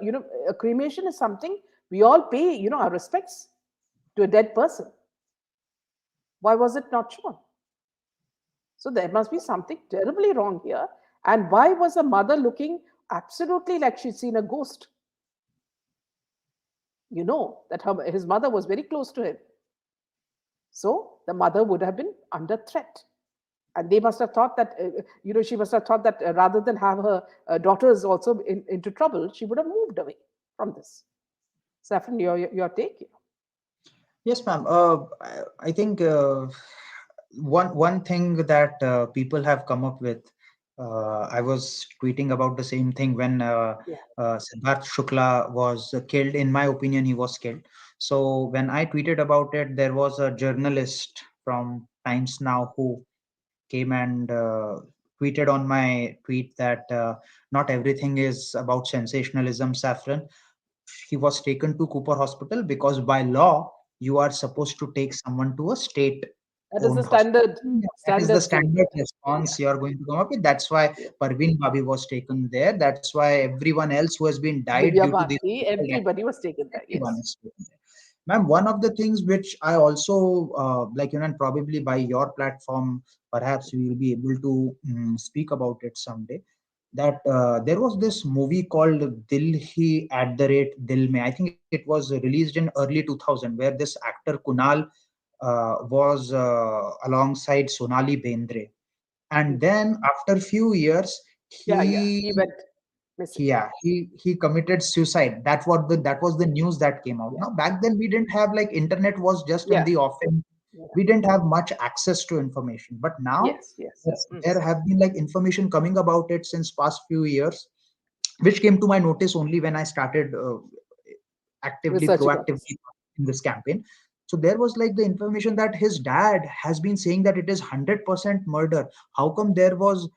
a cremation is something we all pay, our respects to a dead person. Why was it not shown? So there must be something terribly wrong here. And why was the mother looking absolutely like she'd seen a ghost? You know that his mother was very close to him. So the mother would have been under threat. And they must have thought that, she must have thought that rather than have her daughters also into trouble, she would have moved away from this. Saffron, your take? Yes, ma'am. I think one thing that people have come up with. I was tweeting about the same thing when Yeah. Siddharth Shukla was killed. In my opinion, he was killed. So when I tweeted about it, there was a journalist from Times Now who came and tweeted on my tweet that not everything is about sensationalism, Saffron. He was taken to Cooper Hospital because by law you are supposed to take someone to a state That is the owned hospital. standard That is the standard thing. standard Yeah. response you are going to come up with. That's why Yeah. Parveen Babi was taken there. That's why everyone else who has been died Divya due to these Bharti, everybody was taken there. everyone Yes. is taken there. Ma'am, one of the things which I also like, and probably by your platform, perhaps we will be able to speak about it someday. That there was this movie called Dil Hi at the rate Dil Mein. I think it was released in early 2000, where this actor Kunal was alongside Sonali Bendre. And Mhm. then after few years, Yeah, yeah. he He went missing. yeah he committed suicide. That was the news that came out. Yeah. Now back then we didn't have, like, internet was just in Yeah. the offing. Yeah. We didn't have much access to information, but now Yes, yes. Mm. there have been, like, information coming about it since past few years, which came to my notice only when I started actively Researching on this. proactively in this campaign. So there was, like, the information that his dad has been saying that it is 100% murder. How come there was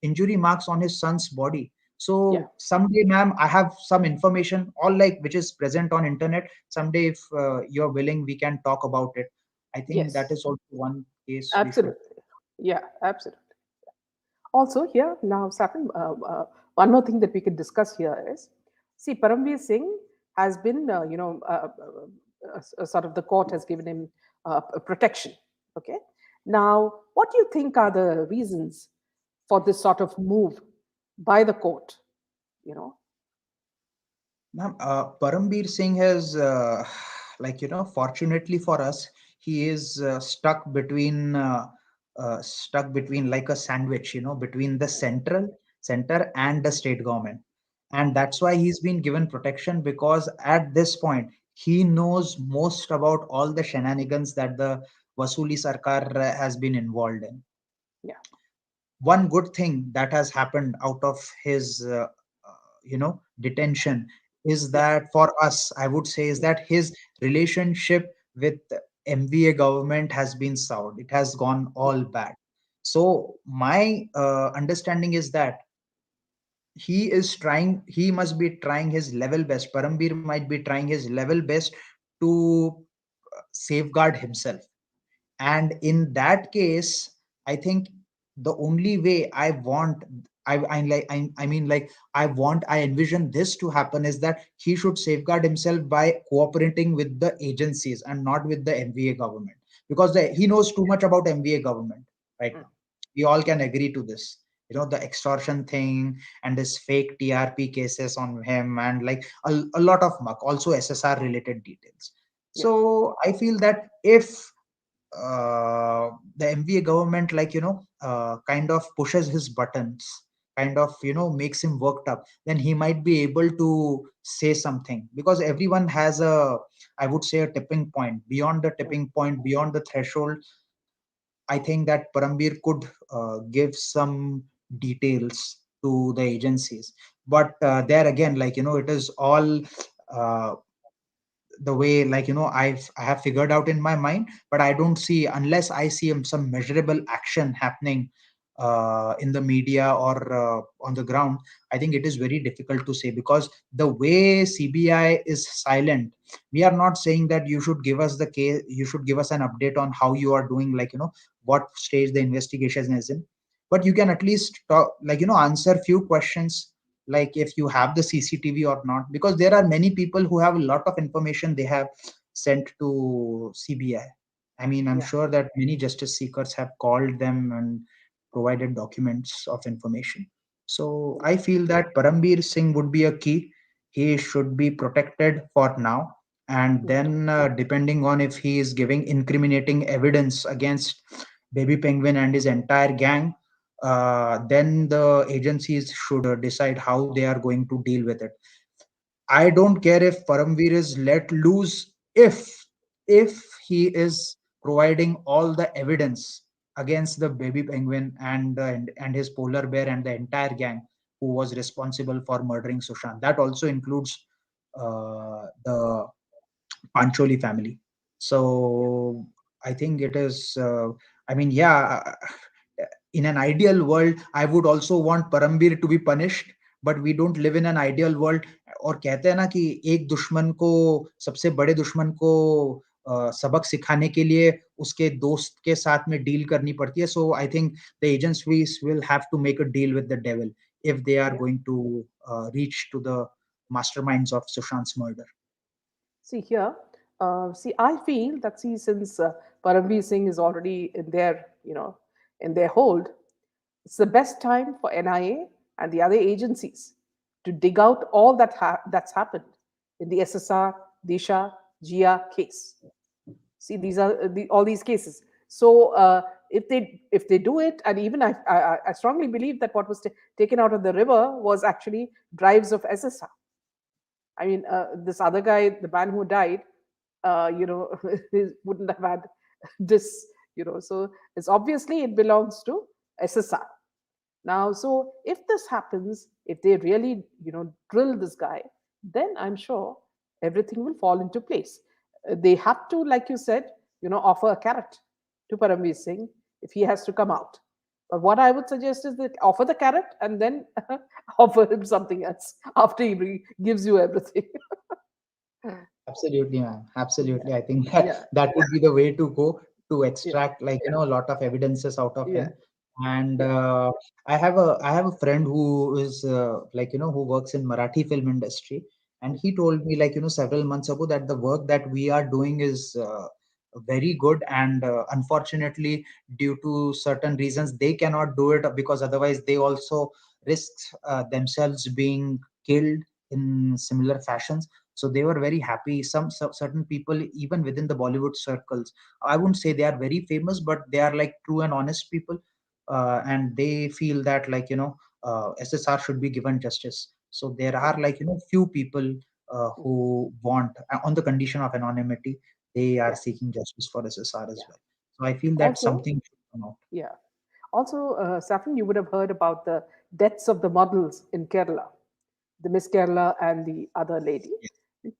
injury marks on his son's body? Yeah. So someday, ma'am, I have some information, all like which is present on internet. Someday, if you're willing, we can talk about it. I think that Yes. is also one case we should. Absolutely. Yeah, absolutely. Also, here now, Saffron, one more thing that we can discuss here is, see, Paramveer Singh has been, sort of the court has given him protection. Okay. Now, what do you think are the reasons for this sort of move by the court? You know, Ma'am, Parambir Singh has, like, fortunately for us, he is stuck between like a sandwich, between the center and the state government, and that's why he's been given protection, because at this point he knows most about all the shenanigans that the Vasuli Sarkar has been involved in. yeah, One good thing that has happened out of his detention is yeah, that, for us, I would say, is yeah, that his relationship with MVA government has been soured. It has gone yeah, all bad. So my understanding is that he must be trying his level best. Parambir might be trying his level best to safeguard himself, and in that case, I think the only way I mean, like, I envision this to happen is that he should safeguard himself by cooperating with the agencies and not with the MVA government, because he knows too much about MVA government right mm, now. We all can agree to this, the extortion thing and this fake TRP cases on him, and like a lot of muck, also SSR related details. yeah, So I feel that if the MVA government, like, kind of pushes his buttons, kind of makes him worked up, then he might be able to say something, because everyone has a, I would say, a tipping point. Beyond the Mm. tipping point, beyond the threshold, I think that Parambir could give some details to the agencies. But there again, it is all uh, the way, I have figured out in my mind, but I don't see, unless I see some measurable action happening in the media or on the ground. I think it is very difficult to say, because the way CBI is silent, we are not saying that you should give us the case, you should give us an update on how you are doing, what stage the investigation is in, but you can at least talk, answer few questions, like if you have the CCTV or not, because there are many people who have a lot of information they have sent to CBI. I mean, I'm Yeah. sure that many justice seekers have called them and provided documents of information. So I feel that Parambir Singh would be a key. He should be protected for now. And Mm. then, depending on if he is giving incriminating evidence against Baby Penguin and his entire gang, then the agencies should decide how they are going to deal with it. I don't care if Paramveer is let loose, if he is providing all the evidence against the Baby Penguin and his polar bear and the entire gang who was responsible for murdering Sushant. That also includes the Pancholi family. So I think it is. I mean, yeah. In an ideal world, I would also want Parambir to be punished, but we don't live in an ideal world. और कहते हैं ना कि एक दुश्मन को, सबसे बड़े दुश्मन को सबक सिखाने के लिए उसके दोस्त के साथ में डील करनी पड़ती है. So I think the agencies will have to make a deal with the devil if they are Yeah. going to reach to the masterminds of Sushant's murder. See here. See, I feel that, see, since Parambi Singh is already in their, in their hold, it's the best time for NIA and the other agencies to dig out all that's happened in the SSR, Disha, Jia case. See, these are all these cases. So if they do it, and even I strongly believe that what was taken out of the river was actually drives of SSR. I mean, this other guy, the man who died, he wouldn't have had this, So it's obviously it belongs to SSR. Now, so if this happens, if they really, drill this guy, then I'm sure everything will fall into place. They have to, like you said, offer a carrot to Paramveer Singh if he has to come out. But what I would suggest is that offer the carrot and then offer him something else after he gives you everything. Absolutely, ma'am. Yeah, Absolutely. I think that yeah, that would be the way to go, to yeah, extract, a lot of evidences out of yeah, him. And yeah, I have a friend who is who works in Marathi film industry, and he told me, several months ago, that the work that we are doing is very good, and unfortunately, due to certain reasons, they cannot do it, because otherwise they also risk themselves being killed in similar fashions. So they were very happy. Some certain people, even within the Bollywood circles, I wouldn't say they are very famous, but they are like true and honest people, and they feel that, SSR should be given justice. So there yeah, are, few people who want, on the condition of anonymity, they are yeah, seeking justice for SSR as yeah. well. So I feel that Also, something should come out. yeah. Also, Safin, you would have heard about the deaths of the models in Kerala, the Miss Kerala and the other lady. Yes.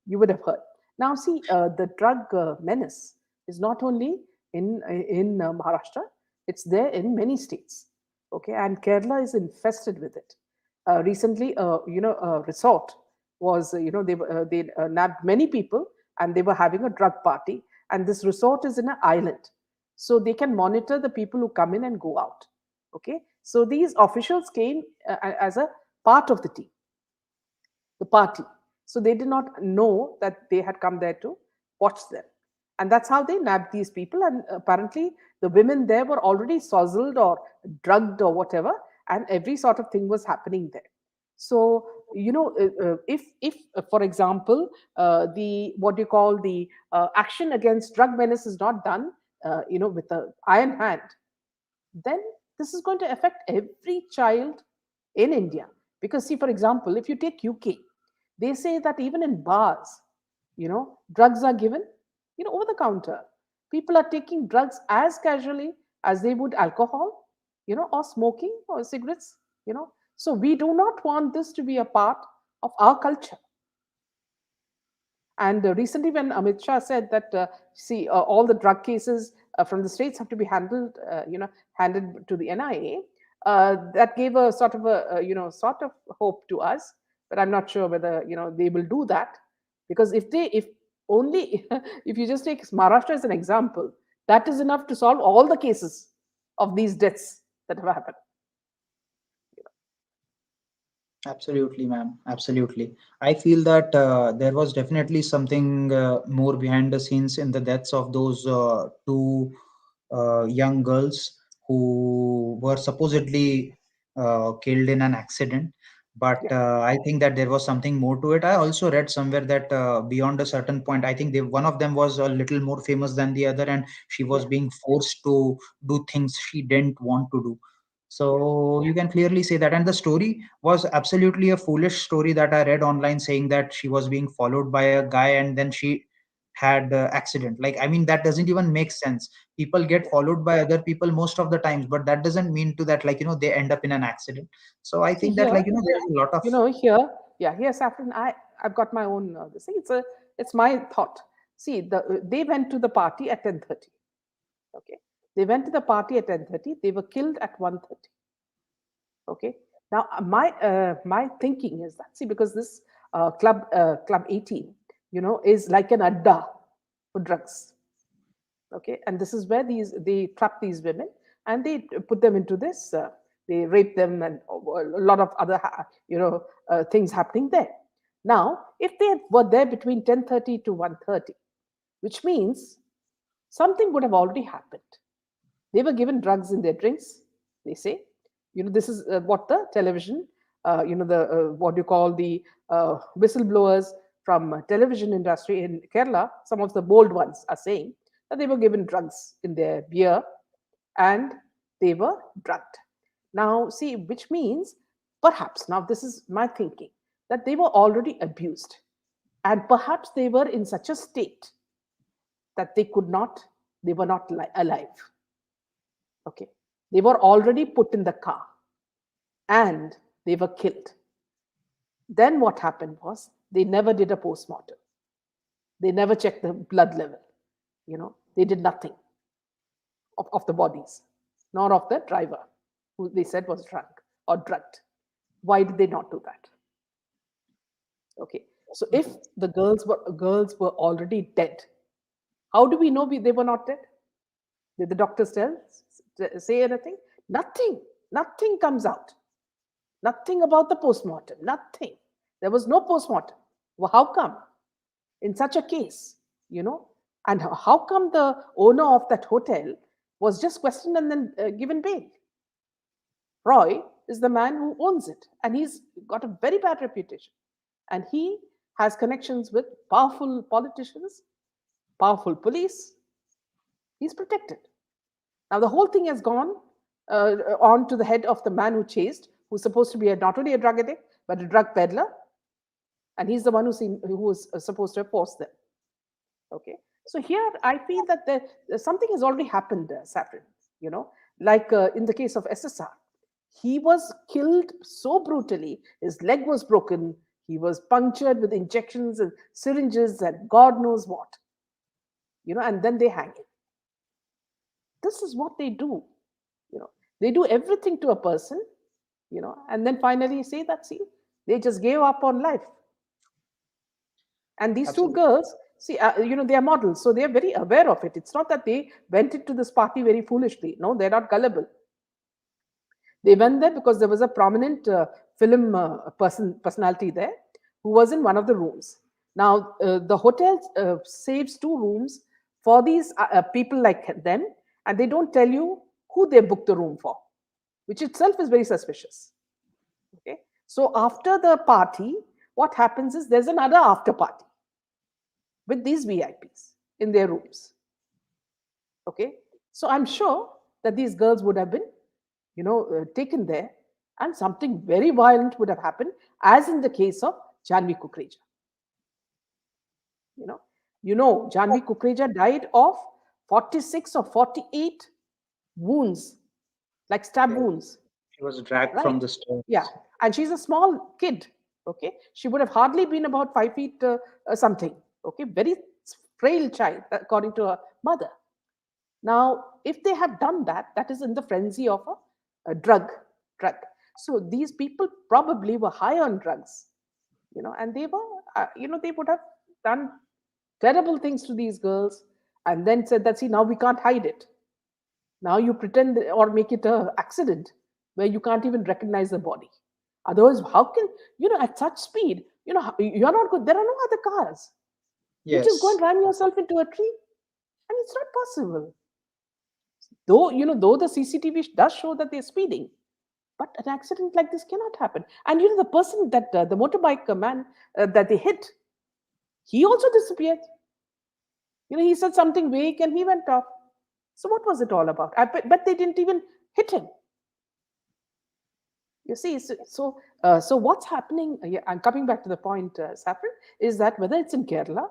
You would have heard. Now, see, the drug menace is not only in Maharashtra; it's there in many states. Okay, and Kerala is infested with it. Recently, a resort was, they nabbed many people, and they were having a drug party. And this resort is in an island, so they can monitor the people who come in and go out. Okay, so these officials came as a part of the party. So they did not know that they had come there to watch them. And that's how they nabbed these people. And apparently, the women there were already sozzled or drugged or whatever, and every sort of thing was happening there. So, if for example, the what you call the action against drug menace is not done, with an iron hand, then this is going to affect every child in India. Because, see, for example, if you take UK, they say that even in bars, drugs are given, over the counter. People are taking drugs as casually as they would alcohol, or smoking or cigarettes. So we do not want this to be a part of our culture. And recently, when Amit Shah said that, see, all the drug cases from the states have to be handed to the NIA, that gave a sort of sort of hope to us. But I'm not sure whether they will do that, because if only if you just take Maharashtra as an example, that is enough to solve all the cases of these deaths that have happened. Absolutely, ma'am. Absolutely. I feel that there was definitely something more behind the scenes in the deaths of those two young girls who were supposedly killed in an accident. But Yeah, I think that there was something more to it. I also read somewhere that beyond a certain point, I think one of them was a little more famous than the other, and she was yeah, being forced to do things she didn't want to do. yeah, So you can clearly say that. And the story was absolutely a foolish story that I read online, saying that she was being followed by a guy and then she had accident. Like, I mean, that doesn't even make sense. People get yeah. followed by other people most of the times, but that doesn't mean to that, like, they end up in an accident. So I See think that, here, like, there's a lot of here, yeah, here, Saffron. I've got my own. This thing. It's my thought. See, they went to the party at 10:30. Okay, they went to the party at 10:30. They were killed at 1:30. Okay. Now, my thinking is that, see, because this club 18, is like an adda for drugs. Okay, and this is where they trap these women, and they put them into this. They rape them, and a lot of other things happening there. Now, if they were there between 10:30 to 1:30, which means something would have already happened. They were given drugs in their drinks, they say. This is what the television, the what you call the whistleblowers from television industry in Kerala, some of the bold ones are saying that they were given drugs in their beer and they were drugged. Now, see, which means perhaps, now this is my thinking, that they were already abused, and perhaps they were in such a state that they were not alive. Okay. They were already put in the car and they were killed. Then what happened was they never did a postmortem. They never checked the blood level. They did nothing of the bodies, nor of the driver, who they said was drunk or drugged. Why did they not do that? Okay. So if the girls were already dead, how do we know they were not dead? Did the doctors say anything? Nothing. Nothing comes out. Nothing about the postmortem. Nothing. There was no postmortem. Well, how come? In such a case, and how come the owner of that hotel was just questioned and then given bail? Roy is the man who owns it, and he's got a very bad reputation. And he has connections with powerful politicians, powerful police. He's protected. Now, the whole thing has gone on to the head of the man who chased, who's supposed to be not only a drug addict, but a drug peddler. And he's the one who was supposed to have forced them. Okay. So here I feel that something has already happened, Saffron, like in the case of SSR. He was killed so brutally, his leg was broken, he was punctured with injections and syringes and God knows what, and then they hang him. This is what they do. They do everything to a person, and then finally say that, see, they just gave up on life. And these two absolutely. girls, see, they are models, so they are very aware of it. It's not that they went into this party very foolishly. No, they're not gullible. They went there because there was a prominent film personality there who was in one of the rooms. Now, the hotel saves two rooms for these people like them, and they don't tell you who they booked the room for, which itself is very suspicious. Okay. So after the party, what happens is there's another after party with these VIPs in their rooms. Okay. So I'm sure that these girls would have been, taken there and something very violent would have happened, as in the case of Janvi Kukreja. You know, Janvi Kukreja died of 46 or 48 wounds, like stab Yes. wounds, She was dragged from right? the Yeah, stairs. and she's a small kid. Okay, she would have hardly been about 5 feet something. Okay, very frail child, according to her mother. Now, if they have done that, that is in the frenzy of a drug. So these people probably were high on drugs, and they were, they would have done terrible things to these girls, and then said that, see, now we can't hide it. Now you pretend or make it a accident where you can't even recognize the body. Otherwise, how can, at such speed, you're not good. There are no other cars. You just go and Yes, ram yourself into a tree, and it's not possible. Though the CCTV does show that they're speeding, but an accident like this cannot happen. And the person that the motorbike man that they hit, he also disappeared. He said something vague and he went off. So what was it all about? But they didn't even hit him. You see, so what's happening? Yeah, I'm coming back to the point, Saffron, is that whether it's in Kerala,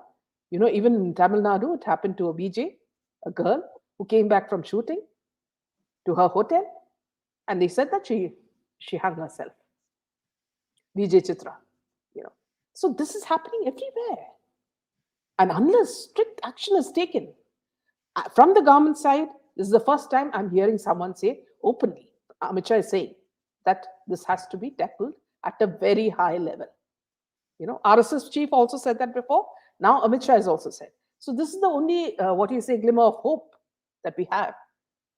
even in Tamil Nadu, it happened to a BJ, a girl who came back from shooting to her hotel, and they said that she hung herself. VJ Chitra, you know. So this is happening everywhere, and unless strict action is taken from the government side, this is the first time I'm hearing someone say openly. Amit Shah is saying that this has to be tackled at a very high level. RSS chief also said that before. Now Amit Shah has also said. So this is the only what you say glimmer of hope that we have,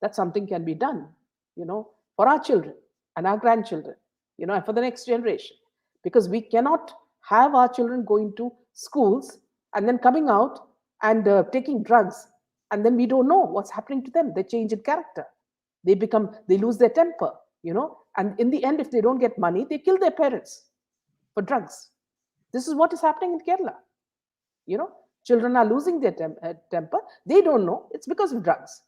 that something can be done, for our children and our grandchildren, and for the next generation, because we cannot have our children going to schools and then coming out and taking drugs, and then we don't know what's happening to them. They change in character, they lose their temper, and in the end, if they don't get money, they kill their parents for drugs. This is what is happening in Kerala. You know, Children are losing their temper. They don't know it's because of drugs,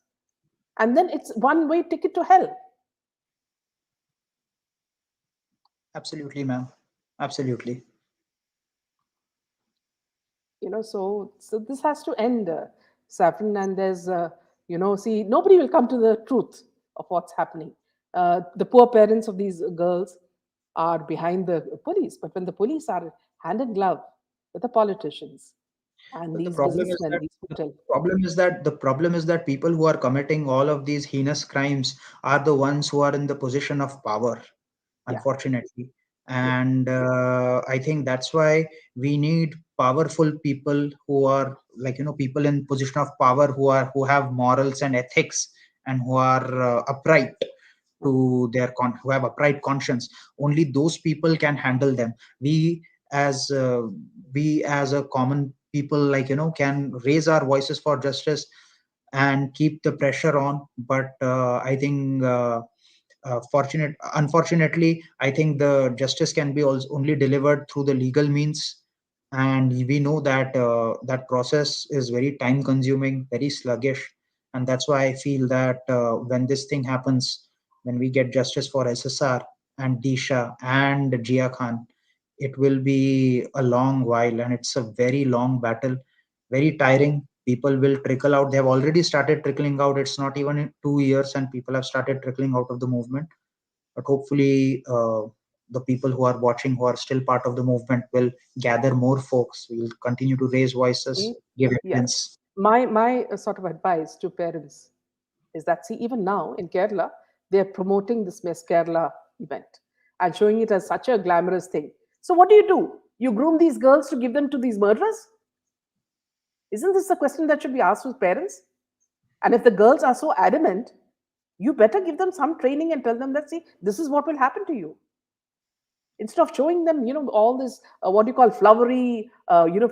and then it's one-way ticket to hell. absolutely, ma'am. Absolutely. So this has to end, Saffron. And there's see, nobody will come to the truth of what's happening. The poor parents of these girls are behind the police, but when the police are hand in glove with the politicians and But the these problem is businessmen, that these hotel. the problem is that people who are committing all of these heinous crimes are the ones who are in the position of power, Yeah, unfortunately. yeah, And I think that's why we need powerful people who are, like, people in position of power who have morals and ethics, and who are upright to their who have upright conscience. Only those people can handle them. As we as a common people, like, can raise our voices for justice and keep the pressure on. But I think unfortunately, I think the justice can be also only delivered through the legal means. And we know that that process is very time consuming, very sluggish. And that's why I feel that when this thing happens, when we get justice for SSR and Disha and Jia Khan, it will be a long while, and it's a very long battle, very tiring. People will trickle out. They have already started trickling out. It's not even in 2 years, and people have started trickling out of the movement. But hopefully, the people who are watching, who are still part of the movement, will gather more folks. We'll continue to raise see, voices, give yeah. evidence. My sort of advice to parents is that, see, even now in Kerala, they're promoting this Miss Kerala event and showing it as such a glamorous thing. So what do? You groom these girls to give them to these murderers? Isn't this a question that should be asked with parents? And if the girls are so adamant, you better give them some training and tell them that, see, this is what will happen to you. Instead of showing them, all this, what you call flowery,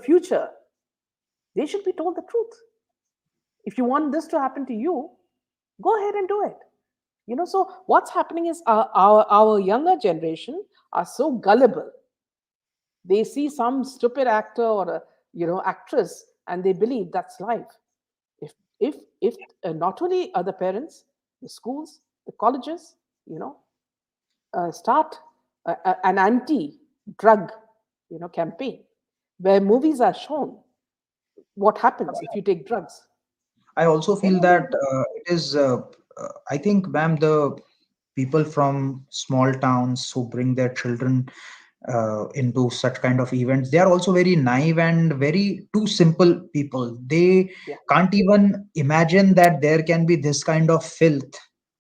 future, they should be told the truth. If you want this to happen to you, go ahead and do it. So what's happening is our younger generation are so gullible. They see some stupid actor or a actress, and they believe that's life. If if if not only are the parents, the schools, the colleges, you know start an anti-drug, campaign where movies are shown what happens if you take drugs. I also Then feel that only, it is, I think, ma'am, the people from small towns who bring their children into such kind of events, they are also very naive and very too simple people. They yeah, can't even imagine that there can be this kind of filth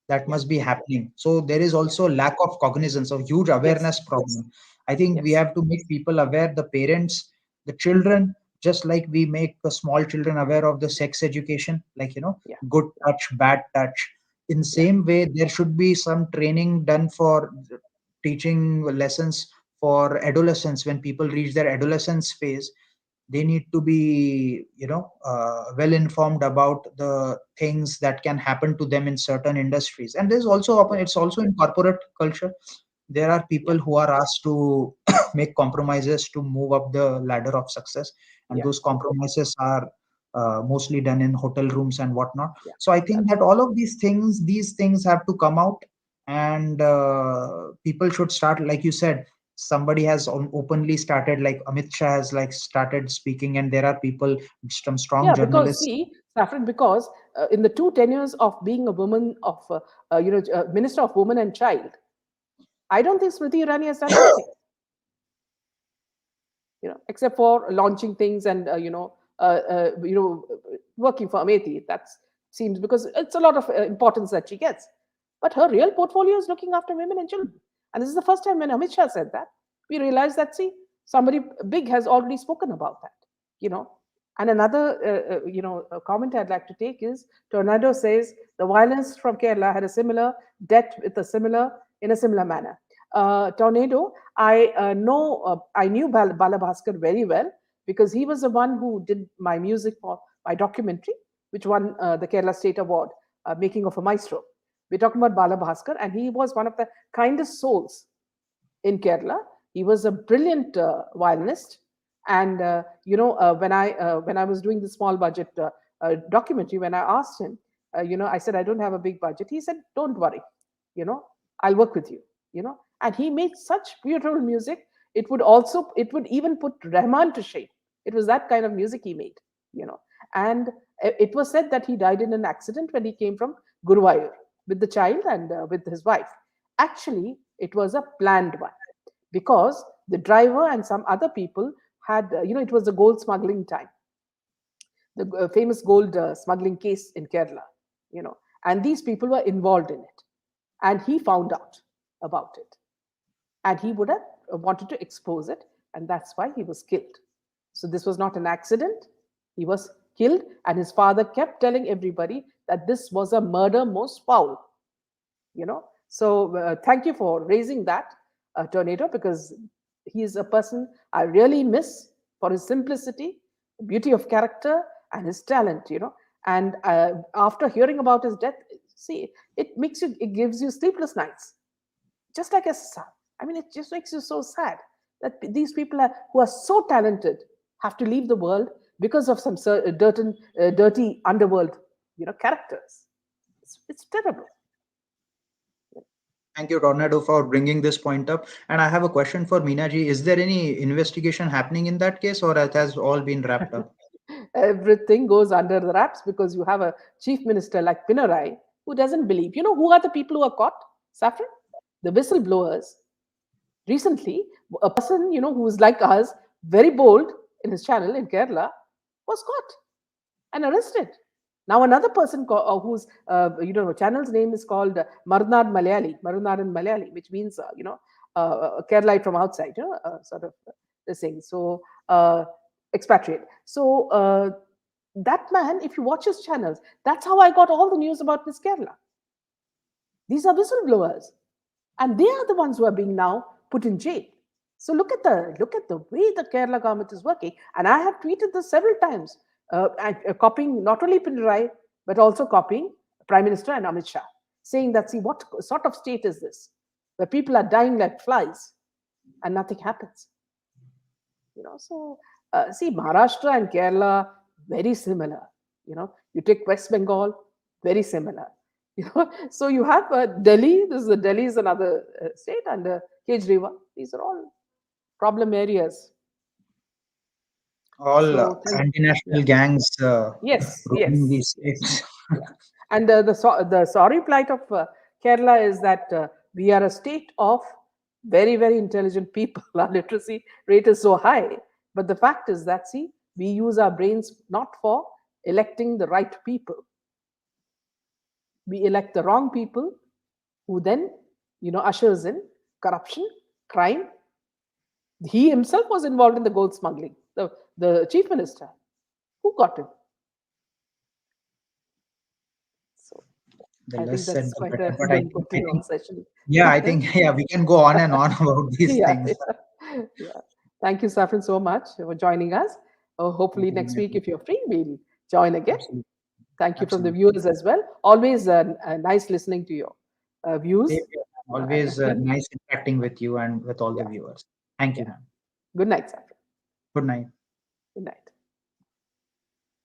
that yeah, must be happening. So there is yeah, also lack of cognizance, of huge yes, awareness problem. I think we yes, have to make people aware, the parents, the children, just like we make the small children aware of the sex education, like, yeah, good touch, bad touch. In yeah, same way, there should be some training done for teaching lessons for adolescents. When people reach their adolescence phase, they need to be, well informed about the things that can happen to them in certain industries. And there's also yeah, it's also in corporate culture. There are yeah, people who are asked to make compromises to move up the ladder of success, and yeah, those compromises are mostly done in hotel rooms and whatnot. yeah. So I think That's that right. all of these things have to come out, and people should start, like you said, somebody has openly started, like Amit Shah has like started speaking, and there are people, some strong Yeah, because journalists. see, Saffron, because in the two tenures of being a woman of, Minister of Women and Child, I don't think Smriti Irani has done anything, except for launching things and working for Amethi. That seems because it's a lot of importance that she gets. But her real portfolio is looking after women and children. And this is the first time when Amit Shah said that we realized that see somebody big has already spoken about that. You know. And another comment I'd like to take is Tornado says the violence from Kerala had a similar death with a similar in a similar manner. Tornado, I knew Bala Bhaskar very well because he was the one who did my music for my documentary, which won the Kerala State Award, Making of a Maestro. We're talking about Bala Bhaskar, and he was one of the kindest souls in Kerala. He was a brilliant violinist, and when I was doing the small budget documentary, when I asked him, I said I don't have a big budget. He said, "Don't worry, I'll work with you." And he made such beautiful music. It would even put Rahman to shame. It was that kind of music he made, you know. And it was said that he died in an accident when he came from Guruvayur with the child and with his wife. Actually, it was a planned one because the driver and some other people had, it was the gold smuggling time, the famous gold smuggling case in Kerala, you know, and these people were involved in it. And he found out about it. And he would have wanted to expose it. And that's why he was killed. So this was not an accident. He was killed. And his father kept telling everybody that this was a murder most foul, So thank you for raising that, Tornado, because he is a person I really miss for his simplicity, beauty of character, and his talent, And after hearing about his death, see, it gives you sleepless nights, just like a son. I mean, it just makes you so sad that these people who are so talented have to leave the world because of some dirty underworld, characters. It's terrible. Thank you, Tornado, for bringing this point up. And I have a question for Meena ji. Is there any investigation happening in that case, or it has all been wrapped up? Everything goes under the wraps because you have a chief minister like Pinarayi who doesn't believe. You know who are the people who are caught, Saffron? The whistleblowers. Recently, a person, who is like us, very bold in his channel in Kerala, was caught and arrested. Now another person whose channel's name is called Marunadan Malayali, which means Keralite from outside, sort of this thing. So expatriate. So that man, if you watch his channels, that's how I got all the news about Miss Kerala. These are whistleblowers, and they are the ones who are being now put in jail. So look at the way the Kerala government is working, and I have tweeted this several times, copying not only Pinarayi but also copying Prime Minister and Amit Shah, saying that see what sort of state is this, where people are dying like flies and nothing happens. So see Maharashtra and Kerala very similar. You take West Bengal, very similar. So you have Delhi. Delhi is another state, and Kejriwal. These are all problem areas. All So yeah, anti-national gangs yes, ruling yes, these yes, states. yeah. And the sorry plight of Kerala is that we are a state of very very intelligent people. Our literacy rate is so high, but the fact is that, see, we use our brains not for electing the right people. We elect the wrong people, who then ushers in corruption, crime. He himself was involved in the gold smuggling, the chief minister. Who got him? So The I think less said, that's the quite better. a But good long session. yeah, I think, yeah, we can go on and on about these Yeah, things. yeah, yeah. Thank you, Safin, so much for joining us. Thank Hopefully, you, next Vinay. week, if you're free, we'll join again. Absolutely, Thank you from the absolutely. viewers as well. Always nice listening to your Same views. here. And Always again, nice interacting with you and with all the yeah, viewers. Thank you, yeah. ma'am. Good night, Safin. Good night. Good night.